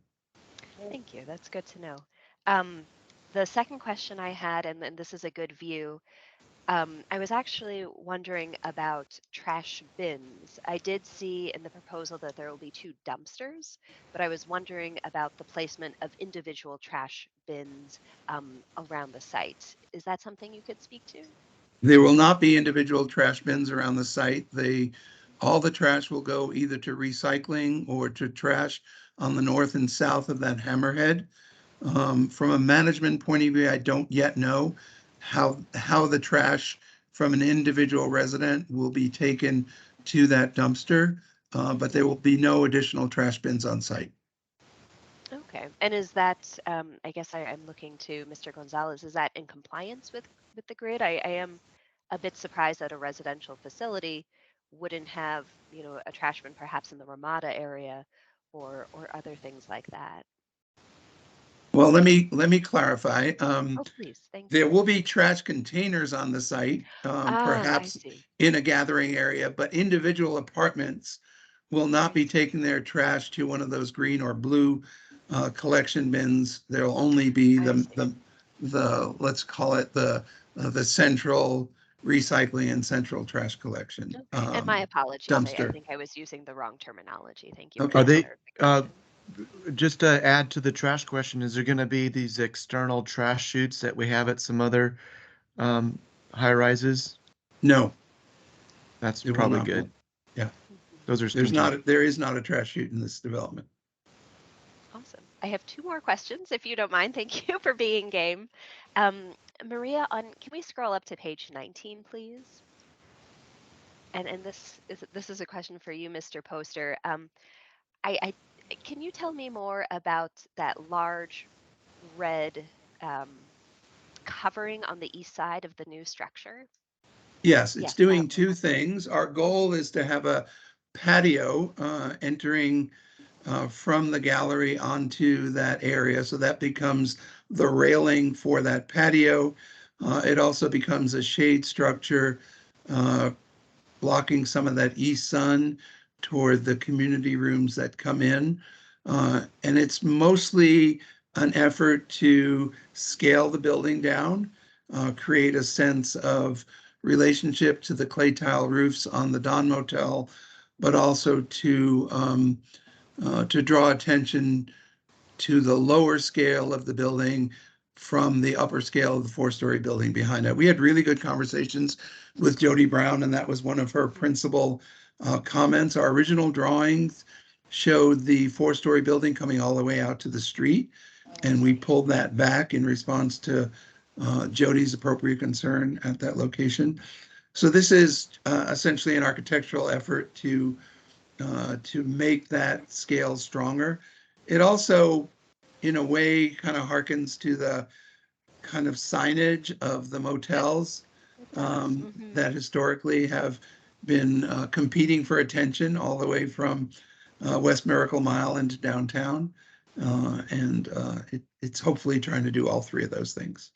Thank you. That's good to know. The second question I had, and this is a good view, I was actually wondering about trash bins. I did see in the proposal that there will be 2 dumpsters, but I was wondering about the placement of individual trash bins around the site. Is that something you could speak to? There will not be individual trash bins around the site. All the trash will go either to recycling or to trash on the north and south of that hammerhead. From a management point of view, I don't yet know how the trash from an individual resident will be taken to that dumpster, but there will be no additional trash bins on site. Okay. And is that, I guess I'm looking to Mr. Gonzalez, is that in compliance with the grid? I am a bit surprised that a residential facility wouldn't have, a trash bin perhaps in the Ramada area or other things like that. Well, let me clarify. Oh, please. Thank There you. will be trash containers on the site, I perhaps see. in a gathering area, but individual apartments will not be taking their trash to one of those green or blue collection bins. There'll only be the let's call it the central recycling and central trash collection. Okay. And my apologies. I Dumpster. think I was using the wrong terminology. Thank you for Okay. Are that they, clarification. just to add to the trash question, is there going to be these external trash chutes that we have at some other high rises? No, That's it will probably not be. good. Yeah, Those are there is not a trash chute in this development. Awesome. I have 2 more questions, if you don't mind. Thank you for being game. Maria, can we scroll up to page 19, please? And this is a question for you, Mr. Poster. Can you tell me more about that large red covering on the east side of the new structure? Yes, it's Yes, doing that 2 one. things. Our goal is to have a patio entering from the gallery onto that area. So that becomes the railing for that patio. It also becomes a shade structure blocking some of that east sun toward the community rooms that come in. And it's mostly an effort to scale the building down, create a sense of relationship to the clay tile roofs on the Don Motel, but also to draw attention to the lower scale of the building from the upper scale of the 4-story building behind it. We had really good conversations with Jody Brown, and that was one of her principal comments. Our original drawings showed the 4-story building coming all the way out to the street, and we pulled that back in response to Jody's appropriate concern at that location. So this is essentially an architectural effort to make that scale stronger. It also, in a way, kind of harkens to the kind of signage of the motels that historically have been competing for attention all the way from West Miracle Mile into downtown. It's hopefully trying to do all 3 of those things.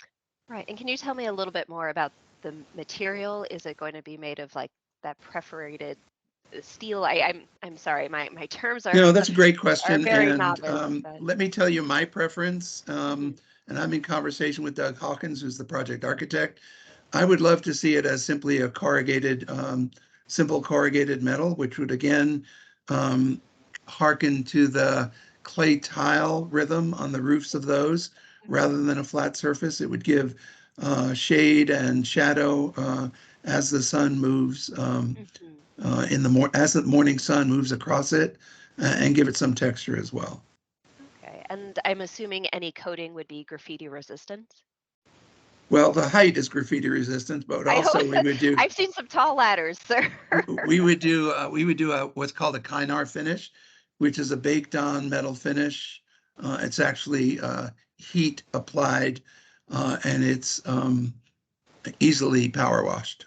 Right. And can you tell me a little bit more about the material? Is it going to be made of like that perforated steel. I'm sorry, my terms are No, that's a great are question. very And novice. But let me tell you my preference. And I'm in conversation with Doug Hawkins, who's the project architect. I would love to see it as simply a corrugated, simple corrugated metal, which would again hearken to the clay tile rhythm on the roofs of those rather than a flat surface. It would give shade and shadow as the sun moves as the morning sun moves across it and give it some texture as well. Okay, and I'm assuming any coating would be graffiti resistant. Well, the height is graffiti resistant, but I also hope. we would do I've seen some tall ladders, sir. we would do what's called a Kynar finish, which is a baked on metal finish. It's actually heat applied and it's easily power washed.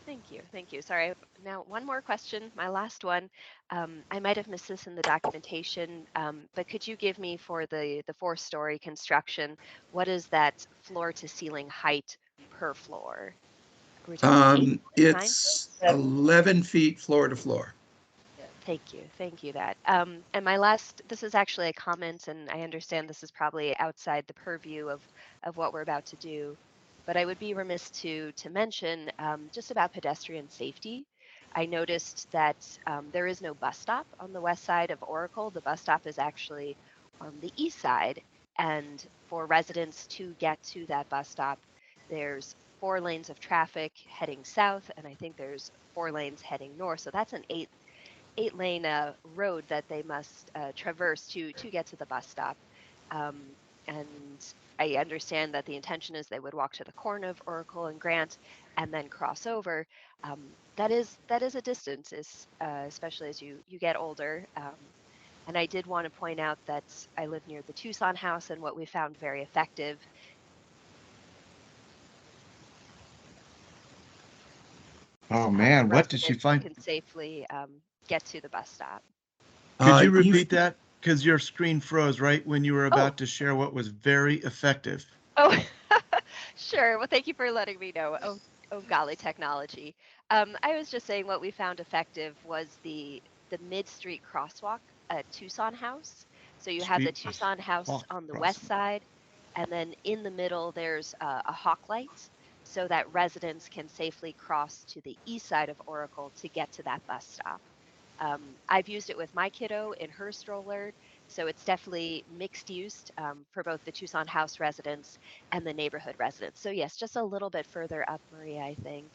Thank you. Thank you. Sorry. Now, one more question, my last one. I might have missed this in the documentation, but could you give me for the 4-story construction, what is that floor to ceiling height per floor? Are we talking 8 foot, 9 It's foot? 11 feet floor to floor. Thank you. Thank you that. And this is actually a comment, and I understand this is probably outside the purview of what we're about to do, but I would be remiss to mention just about pedestrian safety. I noticed that there is no bus stop on the west side of Oracle. The bus stop is actually on the east side, and for residents to get to that bus stop, there's 4 lanes of traffic heading south, and I think there's 4 lanes heading north. So that's an 8-lane road that they must traverse to get to the bus stop. And I understand that the intention is they would walk to the corner of Oracle and Grant and then cross over. That is a distance, especially as you get older. And I did want to point out that I live near the Tucson house, and what we found very effective. Oh man, what did she Residents find? can safely get to the bus stop. Could you repeat that? Because your screen froze right when you were Oh. about to share what was very effective. Oh, sure. Well, thank you for letting me know. Oh, golly, technology. I was just saying what we found effective was the mid-street crosswalk at Tucson House. So you have the Tucson House on the west side, and then in the middle there's a hawk light, so that residents can safely cross to the east side of Oracle to get to that bus stop. I've used it with my kiddo in her stroller, so it's definitely mixed use for both the Tucson House residents and the neighborhood residents. So yes, just a little bit further up, Maria, I think.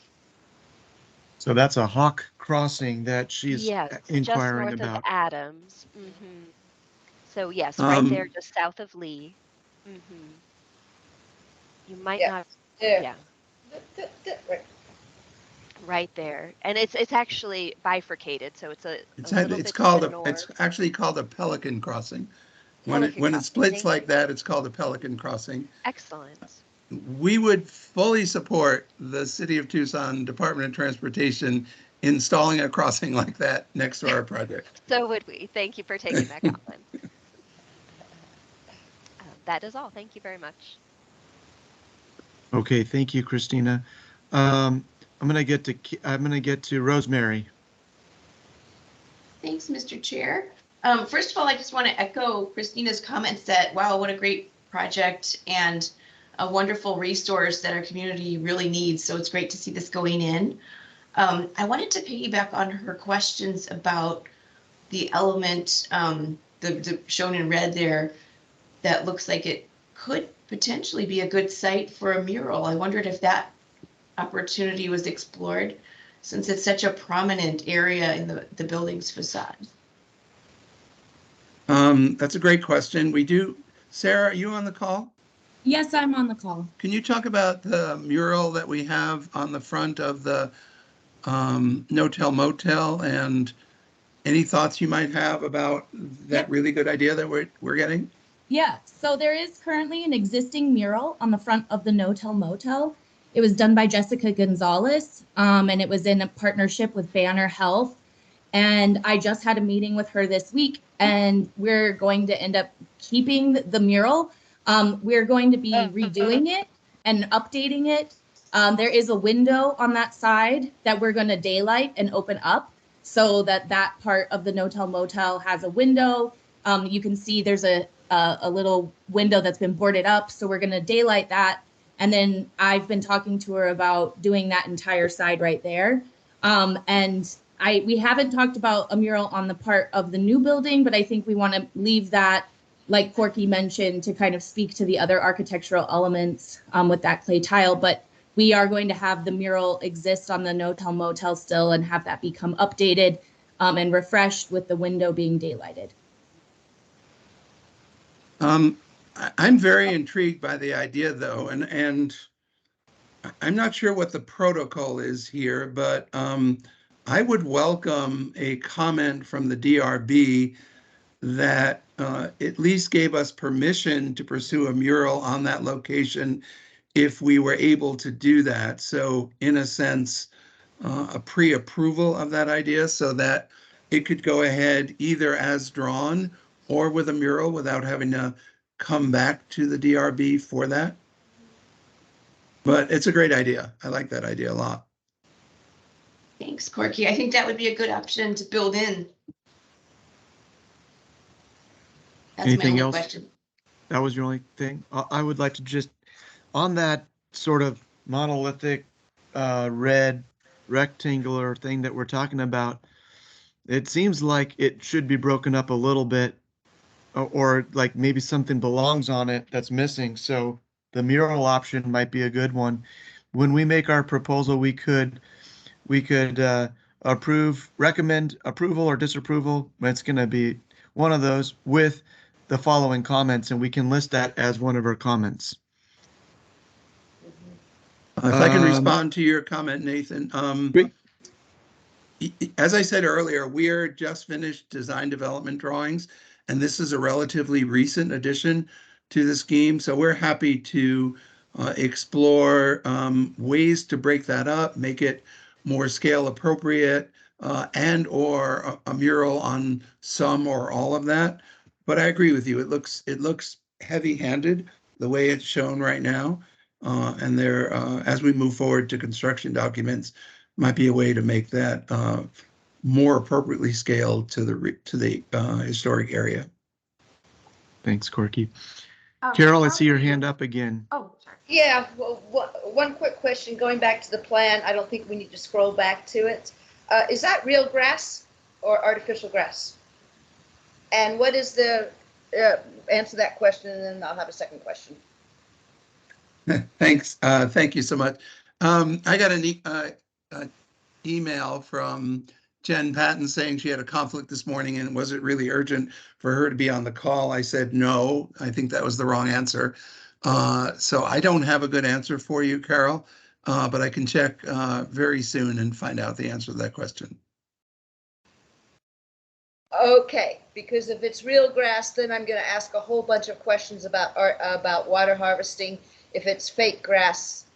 So that's a hawk crossing that she's Yes, just inquiring north about. of Adams. So yes, right there, just south of Lee. You might not. There. Yeah. Right. Right there, and it's actually bifurcated, so it's a little bit to the north. It's actually called a pelican crossing. When Pelican it crossing, splits like that, it's called a pelican crossing. Excellent. We would fully support the City of Tucson Department of Transportation installing a crossing like that next to our project. So would we. Thank you for taking that comment. That is all. Thank you very much. Okay, thank you, Christina. I'm gonna get to Rosemary. Thanks, Mr. Chair. First of all, I just want to echo Christina's comments that, wow, what a great project and a wonderful resource that our community really needs. So it's great to see this going in. I wanted to piggyback on her questions about the element, the shown in red there, that looks like it could potentially be a good site for a mural. I wondered if that opportunity was explored, since it's such a prominent area in the building's facade. That's a great question. We do. Sarah, are you on the call? Yes, I'm on the call. Can you talk about the mural that we have on the front of the No-Tell Motel and any thoughts you might have about that really good idea that we're getting? Yeah, so there is currently an existing mural on the front of the No-Tell Motel. It was done by Jessica Gonzalez, and it was in a partnership with Banner Health. And I just had a meeting with her this week, and we're going to end up keeping the mural. We're going to be redoing it and updating it. There is a window on that side that we're going to daylight and open up. so that that part of the no-tell motel has a window. You can see there's a little window that's been boarded up, so we're going to daylight that. And then I've been talking to her about doing that entire side right there. And we haven't talked about a mural on the part of the new building, but I think we want to leave that, like Corky mentioned, to kind of speak to the other architectural elements with that clay tile. But we are going to have the mural exist on the no-tell motel still and have that become updated and refreshed with the window being daylighted. I'm very intrigued by the idea, though, and I'm not sure what the protocol is here, but I would welcome a comment from the DRB that at least gave us permission to pursue a mural on that location if we were able to do that. So in a sense, a pre-approval of that idea so that it could go ahead either as drawn or with a mural without having to come back to the DRB for that. But it's a great idea. I like that idea a lot. Thanks, Corky. I think that would be a good option to build in. That's Anything my only else? question. That was your only thing? I would like to just, on that sort of monolithic red rectangular thing that we're talking about, it seems like it should be broken up a little bit, or like maybe something belongs on it that's missing. So the mural option might be a good one. When we make our proposal, we could recommend approval or disapproval. It's going to be one of those with the following comments, and we can list that as one of our comments. If I can respond to your comment, Nathan. Great. As I said earlier, we are just finished design development drawings, and this is a relatively recent addition to the scheme. So we're happy to explore ways to break that up, make it more scale appropriate, and or a mural on some or all of that. But I agree with you. It looks heavy-handed the way it's shown right now. And there, as we move forward to construction documents, might be a way to make that more appropriately scaled to the historic area. Thanks, Corky. Carol, I see your hand up again. Oh, sorry. Yeah, well, one quick question, going back to the plan, I don't think we need to scroll back to it. Is that real grass or artificial grass? And what is the, answer that question, and then I'll have a second question. Thanks. Thank you so much. I got an email from Jen Patton saying she had a conflict this morning and was it really urgent for her to be on the call? I said no. I think that was the wrong answer. So I don't have a good answer for you, Carol, but I can check very soon and find out the answer to that question. Okay, because if it's real grass, then I'm going to ask a whole bunch of questions about water harvesting. If it's fake grass,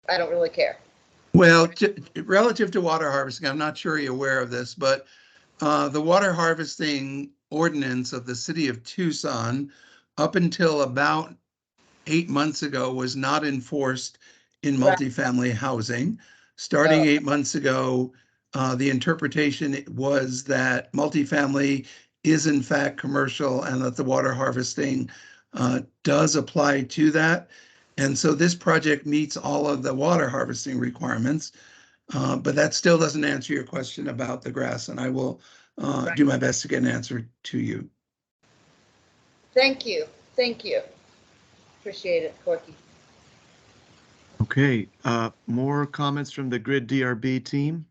I don't really care. Well, relative to water harvesting, I'm not sure you're aware of this, but the water harvesting ordinance of the city of Tucson, up until about 8 months ago, was not enforced in multifamily housing. Starting 8 months ago, the interpretation was that multifamily is in fact commercial and that the water harvesting does apply to that. And so this project meets all of the water harvesting requirements, but that still doesn't answer your question about the grass, and I will do my best to get an answer to you. Thank you. Thank you. Appreciate it, Corky. Okay, more comments from the Grid DRB team.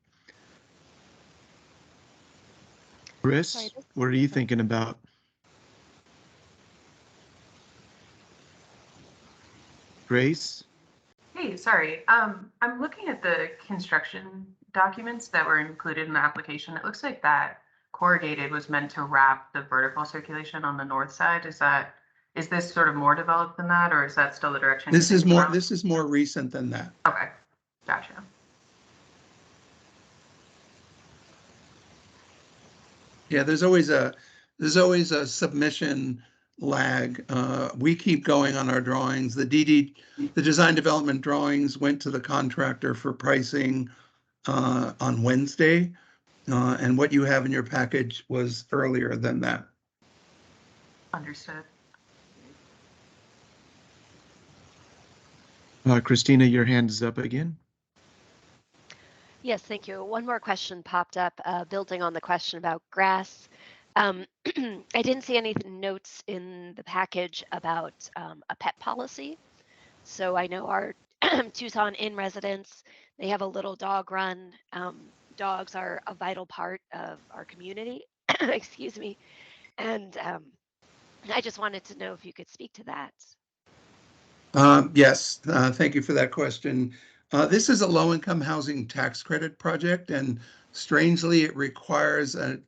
Chris, what are you thinking about? Grace? Hey, sorry. I'm looking at the construction documents that were included in the application. It looks like that corrugated was meant to wrap the vertical circulation on the north side. Is this sort of more developed than that, or is that still the direction? This is more recent than that. Okay, gotcha. Yeah, there's always a submission lag. We keep going on our drawings. The design development drawings went to the contractor for pricing on Wednesday. And what you have in your package was earlier than that. Understood. Christina, your hand is up again. Yes, thank you. One more question popped up, building on the question about grass. I didn't see any notes in the package about a pet policy. So I know our Tucson Inn residents, they have a little dog run. Dogs are a vital part of our community. Excuse me. And I just wanted to know if you could speak to that. Yes, thank you for that question. This is a low-income housing tax credit project, and strangely, it requires a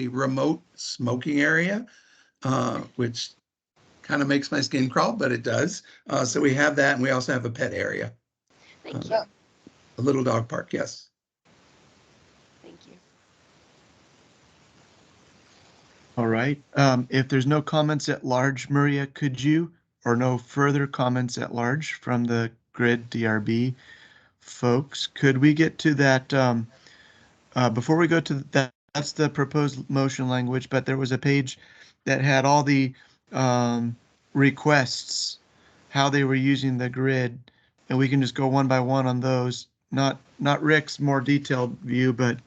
remote smoking area, which kind of makes my skin crawl, but it does. So we have that, and we also have a pet area. Thank you. A little dog park, yes. Thank you. All right. If there's no comments at large, Maria, could you, or no further comments at large from the Grid DRB folks, could we get to that, before we go to that, that's the proposed motion language, but there was a page that had all the requests, how they were using the grid, and we can just go one by one on those. Not Rick's more detailed view, but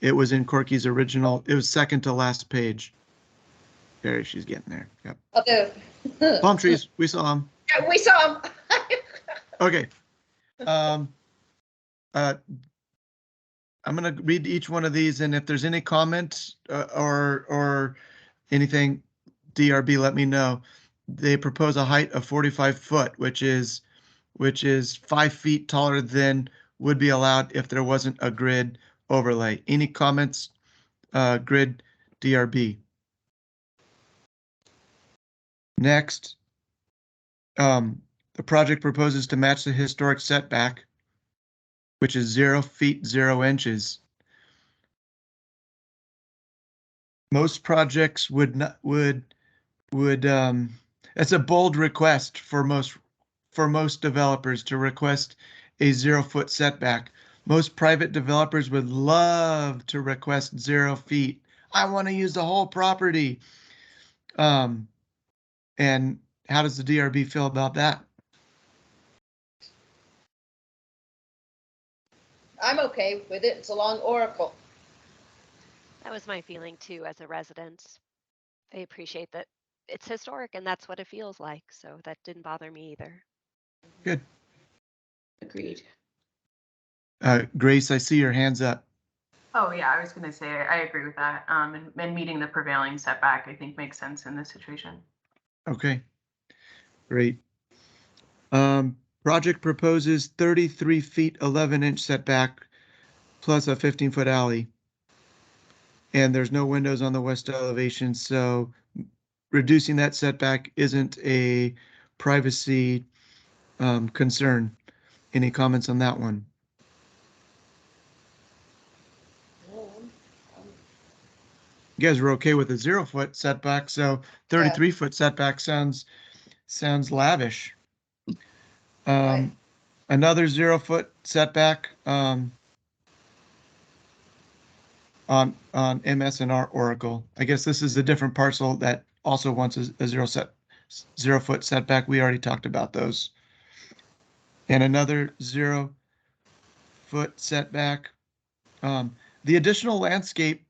it was in Corky's original, it was second to last page. There, she's getting there. Yep. Okay. Palm trees, we saw them. We saw them. Okay. I'm going to read each one of these, and if there's any comments or anything, DRB, let me know. They propose a height of 45 foot, which is 5 feet taller than would be allowed if there wasn't a grid overlay. Any comments, Grid DRB? Next, the project proposes to match the historic setback, which is 0 feet, 0 inches. Most projects would it's a bold request for most developers to request a 0 foot setback. Most private developers would love to request 0 feet. I want to use the whole property. And how does the DRB feel about that? I'm okay with it. It's along Oracle. That was my feeling too as a resident. I appreciate that it's historic and that's what it feels like. So that didn't bother me either. Good. Agreed. Grace, I see your hands up. Oh, yeah, I was going to say, I agree with that. And meeting the prevailing setback, I think makes sense in this situation. Okay, great. Project proposes 33 feet, 11-inch setback plus a 15-foot alley. And there's no windows on the west elevation, so reducing that setback isn't a privacy concern. Any comments on that one? You guys are okay with a 0 foot setback, so 33 foot setback sounds lavish. Right. Another 0 foot setback on MS&R Oracle. I guess this is a different parcel that also wants a 0 foot setback. We already talked about those. And another 0 foot setback. The additional landscape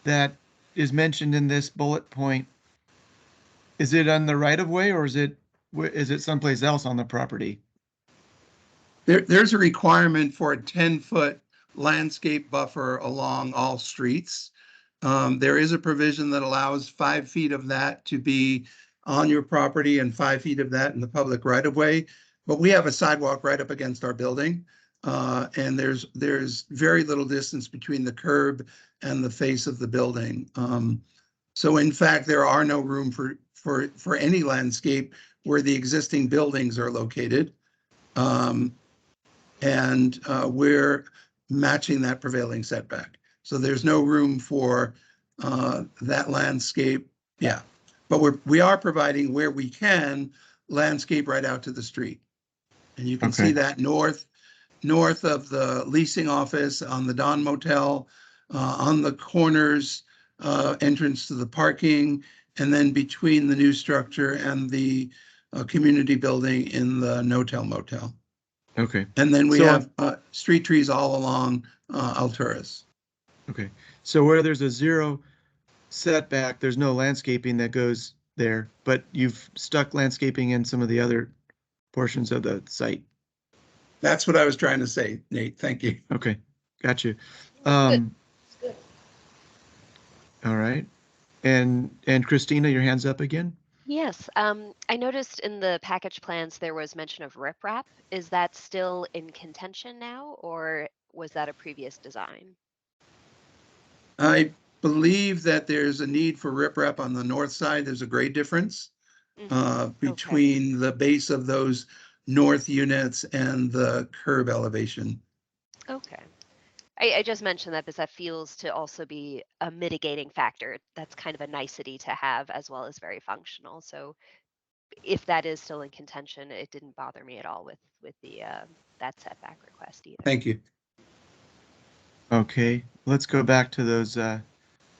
that is mentioned in this bullet point, is it on the right of way or is it someplace else on the property? There's a requirement for a 10-foot landscape buffer along all streets. There is a provision that allows 5 feet of that to be on your property and 5 feet of that in the public right of way. But we have a sidewalk right up against our building. And there's very little distance between the curb and the face of the building. So in fact, there are no room for any landscape where the existing buildings are located. And we're matching that prevailing setback. So there's no room for that landscape. Yeah, but we are providing where we can landscape right out to the street. And you can see that north of the leasing office on the Don Motel, on the corners, entrance to the parking, and then between the new structure and the community building in the no-tell motel. Okay. And then we So- have street trees all along Alturas. Okay. So where there's a 0 setback, there's no landscaping that goes there, but you've stuck landscaping in some of the other portions of the site. That's what I was trying to say, Nate. Thank you. Okay. Got you. It's good. All right. And Christina, your hand's up again? Yes, I noticed in the package plans there was mention of riprap. Is that still in contention now, or was that a previous design? I believe that there's a need for riprap on the north side. There's a grade difference between the base of those north units and the curb elevation. Okay. I just mentioned that because that feels to also be a mitigating factor. That's kind of a nicety to have as well as very functional. So if that is still in contention, it didn't bother me at all with the that setback request either. Thank you. Okay, let's go back to those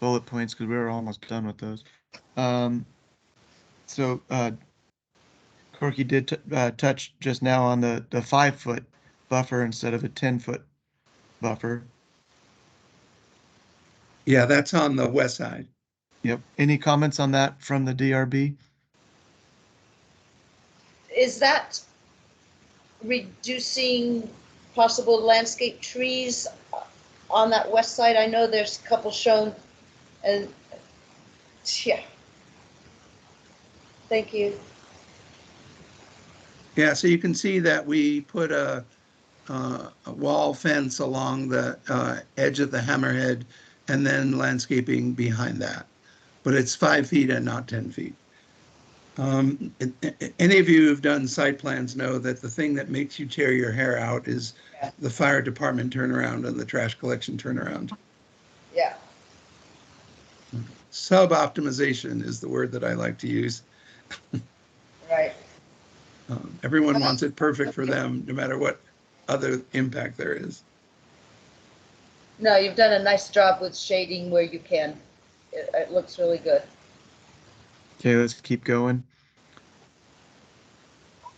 bullet points because we were almost done with those. So Corky did touch just now on the 5-foot buffer instead of a 10-foot buffer. Yeah, that's on the west side. Yep. Any comments on that from the DRB? Is that reducing possible landscape trees on that west side? I know there's a couple shown, and yeah. Thank you. Yeah, so you can see that we put a wall fence along the edge of the hammerhead and then landscaping behind that. But it's 5 feet and not 10 feet. Any of you who've done site plans know that the thing that makes you tear your hair out is the fire department turnaround and the trash collection turnaround. Yeah. Sub-optimization is the word that I like to use. Right. Everyone wants it perfect for them, no matter what other impact there is. No, you've done a nice job with shading where you can. It looks really good. Okay, let's keep going.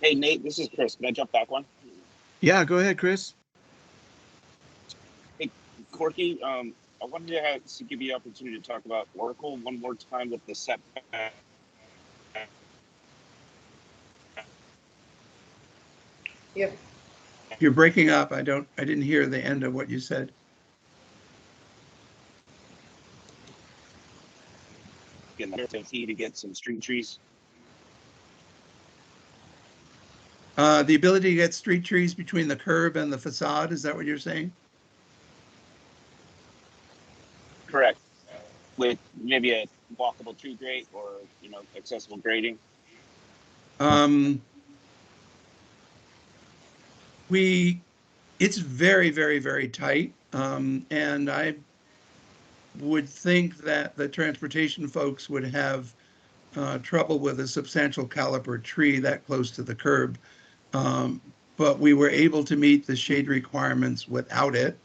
Hey, Nate, this is Chris. Can I jump back one? Yeah, go ahead, Chris. Hey, Corky, I wanted to give you the opportunity to talk about Oracle one more time with the setback. You're breaking up. I didn't hear the end of what you said. To get some street trees. The ability to get street trees between the curb and the facade, is that what you're saying? Correct. With maybe a walkable tree grate or, accessible grading. It's very, very, very tight. And I would think that the transportation folks would have trouble with a substantial caliber tree that close to the curb. But we were able to meet the shade requirements without it.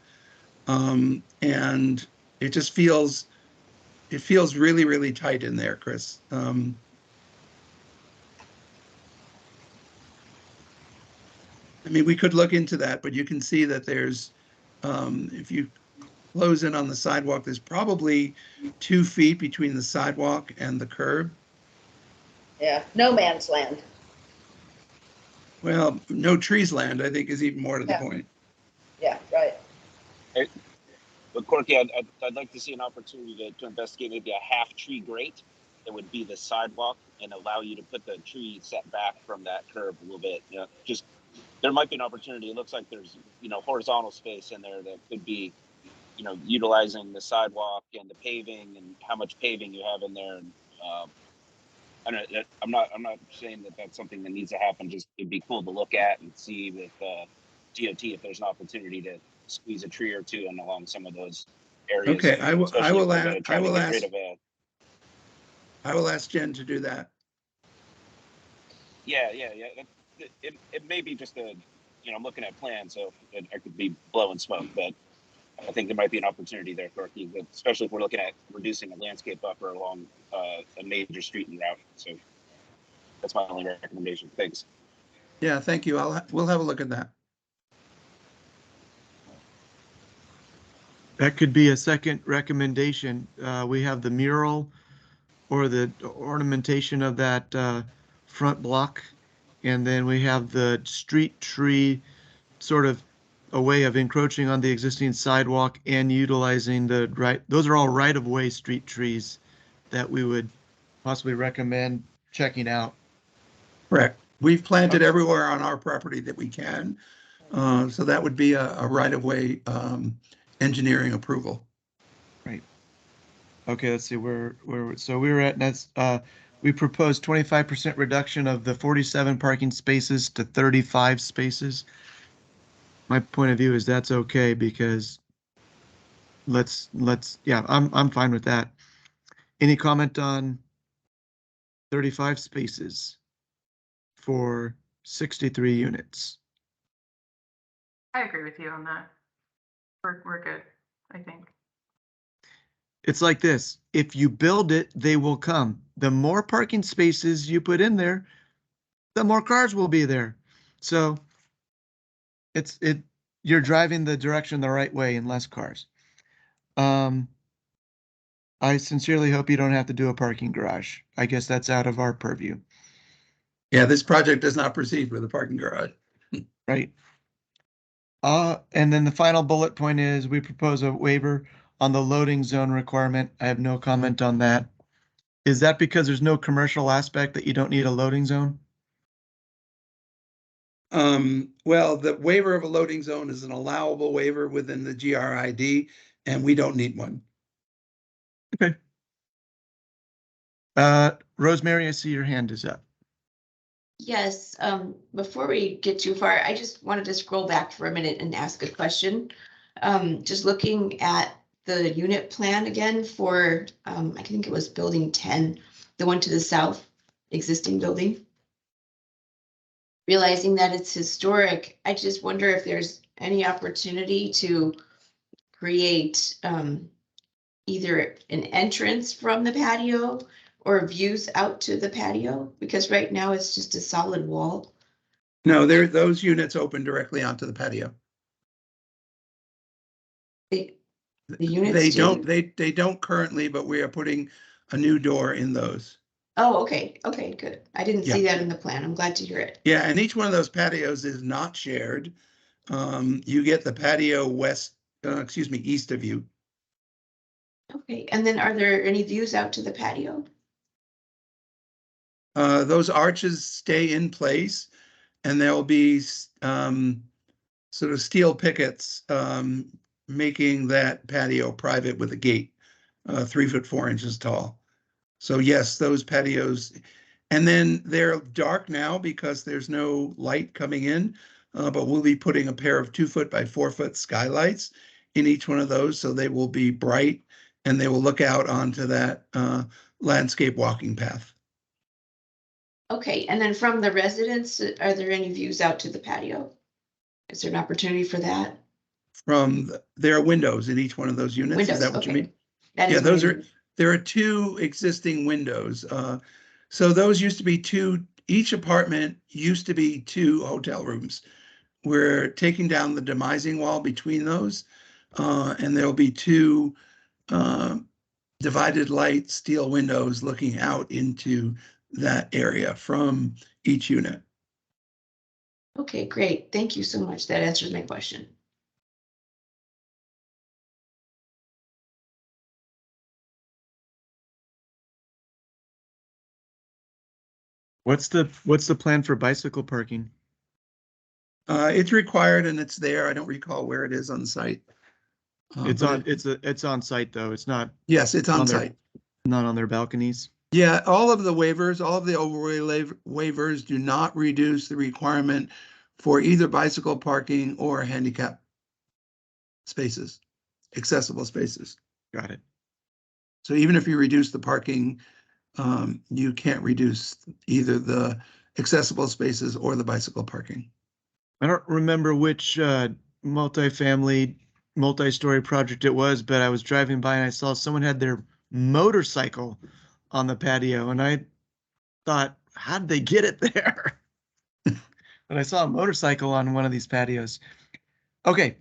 And it just feels really, really tight in there, Chris. I mean, we could look into that, but you can see that there's, if you close in on the sidewalk, there's probably 2 feet between the sidewalk and the curb. Yeah, no man's land. Well, no trees land, I think, is even more to the point. Yeah, right. But Corky, I'd like to see an opportunity to investigate maybe a half tree grate that would be the sidewalk and allow you to put the tree set back from that curb a little bit. Just there might be an opportunity. It looks like there's horizontal space in there that could be utilizing the sidewalk and the paving and how much paving you have in there. And I don't know, I'm not saying that that's something that needs to happen. Just it'd be cool to look at and see with DOT if there's an opportunity to squeeze a tree or two in along some of those areas. Okay, I will ask Jen to do that. Yeah. It may be just I'm looking at plans, so I could be blowing smoke, but I think there might be an opportunity there, Corky, especially if we're looking at reducing a landscape buffer along a major street and route. So that's my only recommendation. Thanks. Yeah, thank you. We'll have a look at that. That could be a second recommendation. We have the mural or the ornamentation of that front block. And then we have the street tree, sort of a way of encroaching on the existing sidewalk and utilizing those are all right-of-way street trees that we would possibly recommend checking out. Correct. We've planted everywhere on our property that we can. So that would be a right-of-way engineering approval. Right. Okay, let's see so we were at that's we proposed 25% reduction of the 47 parking spaces to 35 spaces. My point of view is that's okay because yeah, I'm fine with that. Any comment on 35 spaces for 63 units? I agree with you on that. We're good, I think. It's like this. If you build it, they will come. The more parking spaces you put in there, the more cars will be there. So you're driving the direction the right way in less cars. I sincerely hope you don't have to do a parking garage. I guess that's out of our purview. Yeah, this project does not proceed with a parking garage. Right. And then the final bullet point is we propose a waiver on the loading zone requirement. I have no comment on that. Is that because there's no commercial aspect that you don't need a loading zone? Well, the waiver of a loading zone is an allowable waiver within the GRID, and we don't need one. Okay. Rosemary, I see your hand is up. Yes, before we get too far, I just wanted to scroll back for a minute and ask a question. Just looking at the unit plan again for, I think it was building 10, the one to the south, existing building. Realizing that it's historic, I just wonder if there's any opportunity to create either an entrance from the patio or views out to the patio, because right now it's just a solid wall. No, those units open directly onto the patio. The units they don't currently, but we are putting a new door in those. Oh, okay, good. I didn't see that in the plan. I'm glad to hear it. Yeah, and each one of those patios is not shared. You get the patio east of you. Okay, and then are there any views out to the patio? Those arches stay in place, and there'll be sort of steel pickets making that patio private with a gate, 3 foot 4 inches tall. So yes, those patios, and then they're dark now because there's no light coming in, but we'll be putting a pair of 2 foot by 4 foot skylights in each one of those, so they will be bright and they will look out onto that landscape walking path. Okay, and then from the residents, are there any views out to the patio? Is there an opportunity for that? There are windows in each one of those units. Is that what you mean? Yeah, there are 2 existing windows. So those used to be each apartment used to be 2 hotel rooms. We're taking down the demising wall between those, and there'll be 2 divided light steel windows looking out into that area from each unit. Okay, great. Thank you so much. That answers my question. What's the plan for bicycle parking? It's required and it's there. I don't recall where it is on site. It's on site though. It's not. Yes, it's on site. Not on their balconies. Yeah, all of the overlay waivers do not reduce the requirement for either bicycle parking or handicap spaces, accessible spaces. Got it. So even if you reduce the parking, you can't reduce either the accessible spaces or the bicycle parking. I don't remember which multifamily multi-story project it was, but I was driving by and I saw someone had their motorcycle on the patio, and I thought, how did they get it there? But I saw a motorcycle on one of these patios. Okay.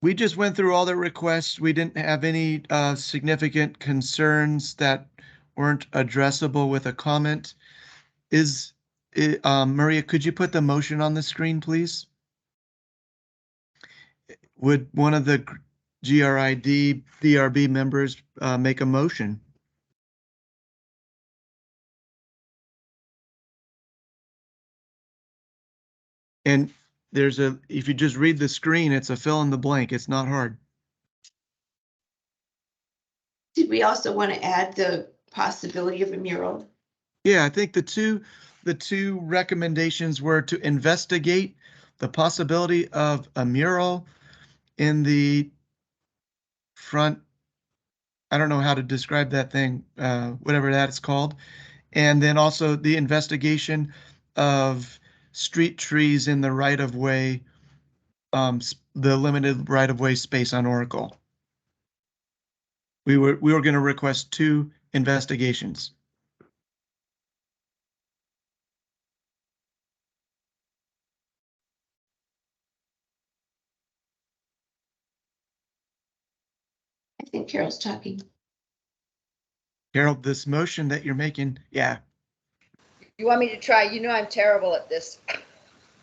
We just went through all the requests. We didn't have any significant concerns that weren't addressable with a comment. Maria, could you put the motion on the screen, please? Would one of the GRID DRB members make a motion? And if you just read the screen, it's a fill in the blank. It's not hard. Did we also want to add the possibility of a mural? Yeah, I think the two recommendations were to investigate the possibility of a mural in the front. I don't know how to describe that thing, whatever that's called. And then also the investigation of street trees in the right-of-way, the limited right-of-way space on Oracle. We were going to request 2 investigations. I think Carol's talking. Carol, this motion that you're making, yeah. You want me to try? You know I'm terrible at this.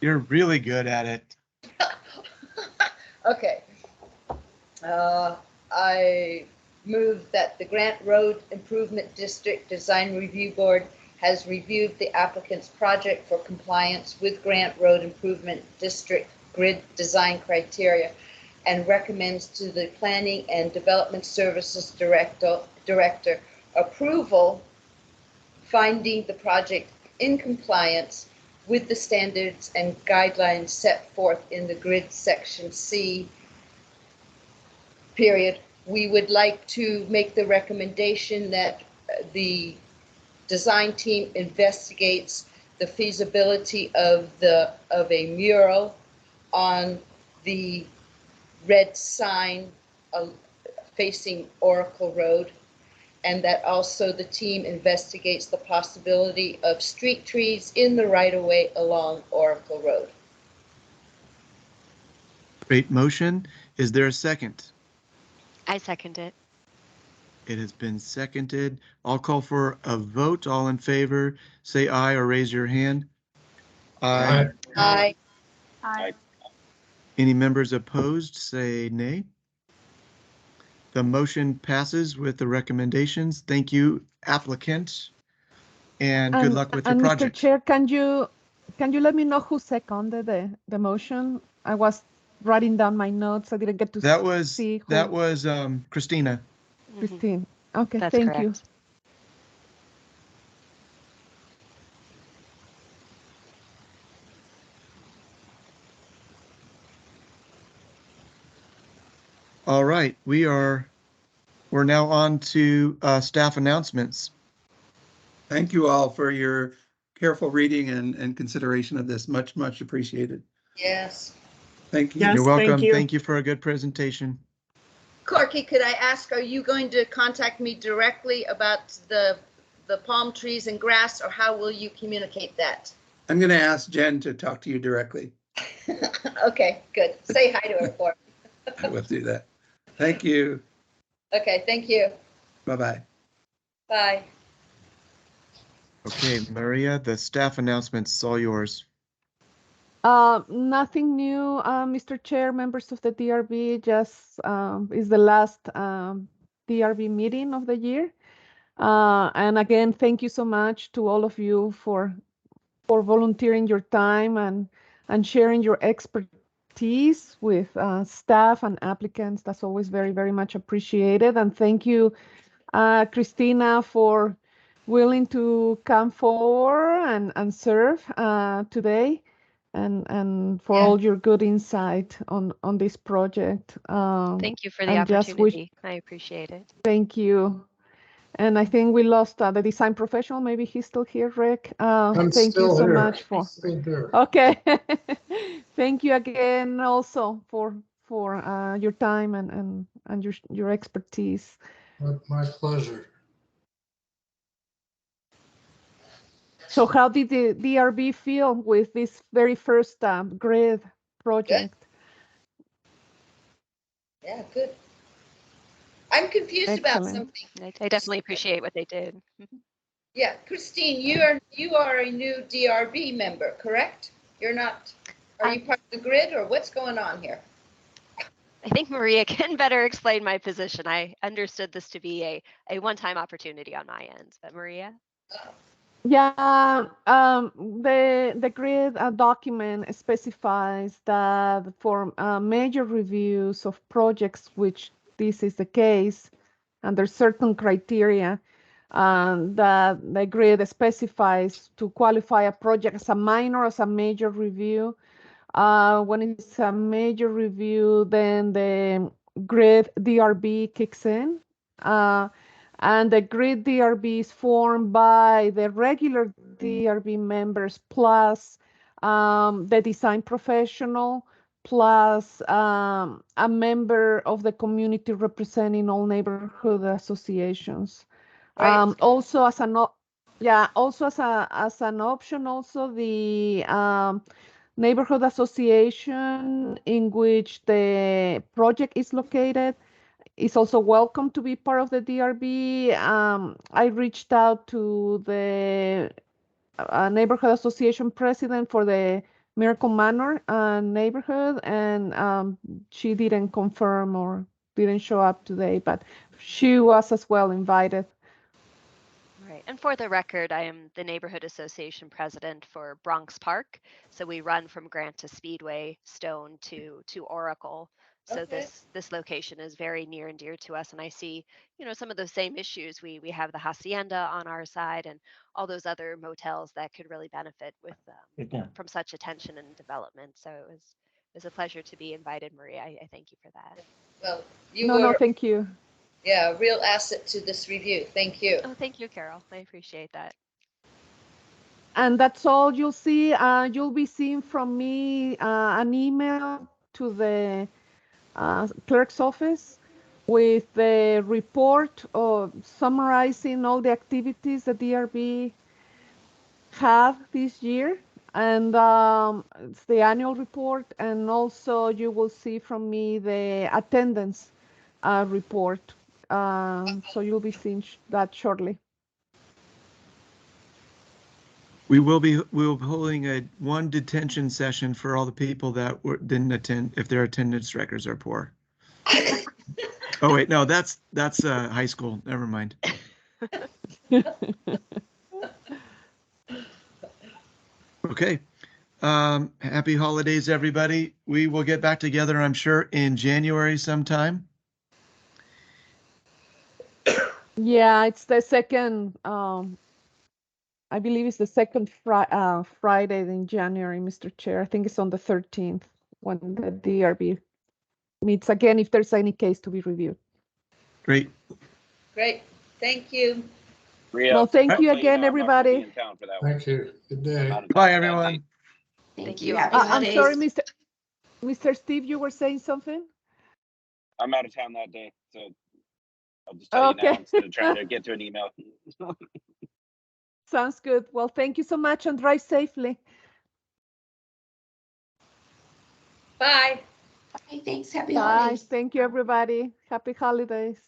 You're really good at it. Okay. I move that the Grant Road Improvement District Design Review Board has reviewed the applicant's project for compliance with Grant Road Improvement District grid design criteria and recommends to the Planning and Development Services Director approval, finding the project in compliance with the standards and guidelines set forth in the grid section C, period. We would like to make the recommendation that the design team investigates the feasibility of a mural on the red sign facing Oracle Road, and that also the team investigates the possibility of street trees in the right-of-way along Oracle Road. Great motion. Is there a second? I second it. It has been seconded. I'll call for a vote. All in favor, say aye or raise your hand. Aye. Aye. Aye. Any members opposed, say nay. The motion passes with the recommendations. Thank you, applicant, and good luck with your project. Mr. Chair, can you let me know who seconded the motion? I was writing down my notes. I didn't get to see who. That was Christina. Christine. Okay, That's thank correct. you. All right, we're now on to staff announcements. Thank you all for your careful reading and consideration of this. Much, much appreciated. Yes. Thank you. Yes, You're welcome. thank you. Thank you for a good presentation. Corky, could I ask, are you going to contact me directly about the palm trees and grass, or how will you communicate that? I'm going to ask Jen to talk to you directly. Okay, good. Say hi to her for me. I will do that. Thank you. Okay, thank you. Bye-bye. Bye. Okay, Maria, the staff announcements is all yours. Nothing new, Mr. Chair, members of the DRB, just is the last DRB meeting of the year. And again, thank you so much to all of you for volunteering your time and sharing your expertise with staff and applicants. That's always very, very much appreciated. And thank you, Christina, for willing to come forward and serve today, and for all your good insight on this project. Thank you for the and just opportunity. I appreciate it. Thank you. And I think we lost the design professional. Maybe he's still here, Rick. Thank you so much for. Still here. Okay. Thank you again also for for your time and your expertise. My pleasure. So how did the DRB feel with this very first grid project? Good. Yeah, good. I'm confused about Excellent. something. I definitely appreciate what they did. Yeah, Christine, you are a new DRB member, correct? You're not. Are you part of the grid, or what's going on here? I think Maria can better explain my position. I understood this to be a one-time opportunity on my end, but Maria? Yeah, the grid document specifies that for major reviews of projects, which this is the case, under certain criteria, that the grid specifies to qualify a project as a minor or as a major review. When it's a major review, then the grid DRB kicks in. And the grid DRB is formed by the regular DRB members plus the design professional plus a member of the community representing all neighborhood associations. Right. Also as an option, also the neighborhood association in which the project is located is also welcome to be part of the DRB. I reached out to the neighborhood association president for the Miracle Manor neighborhood, and she didn't confirm or didn't show up today, but she was as well invited. Right. And for the record, I am the neighborhood association president for Bronx Park. So we run from Grant to Speedway, Stone to Oracle. So Okay. this location is very near and dear to us. And I see, some of those same issues. We have the Hacienda on our side and all those other motels that could really benefit with from such attention and development. So it was a pleasure to be invited, Maria. I thank you for that. Well, you No, were, thank you. yeah, a real asset to this review. Thank you. Oh, thank you, Carol. I appreciate that. And that's all you'll see. You'll be seeing from me an email to the clerk's office with the report summarizing all the activities the DRB had this year. And it's the annual report. And also you will see from me the attendance report. So you'll be seeing that shortly. We will be holding one detention session for all the people that didn't attend if their attendance records are poor. Oh wait, no, that's high school. Never mind. Okay. Happy holidays, everybody. We will get back together, I'm sure, in January sometime. Yeah, it's the second. I believe it's the second Friday in January, Mr. Chair. I think it's on the 13th when the DRB meets again if there's any case to be reviewed. Great. Great. Thank you. No, thank you again, everybody. Thank you. Good day. Bye, everyone. Thank you. I'm sorry, Mr. Steve, you were saying something? I'm out of town that day, so I'll just tell you now instead of trying to get to an email. Sounds good. Well, thank you so much and drive safely. Bye. Bye, thanks. Happy Bye. holidays. Thank you, everybody. Happy holidays.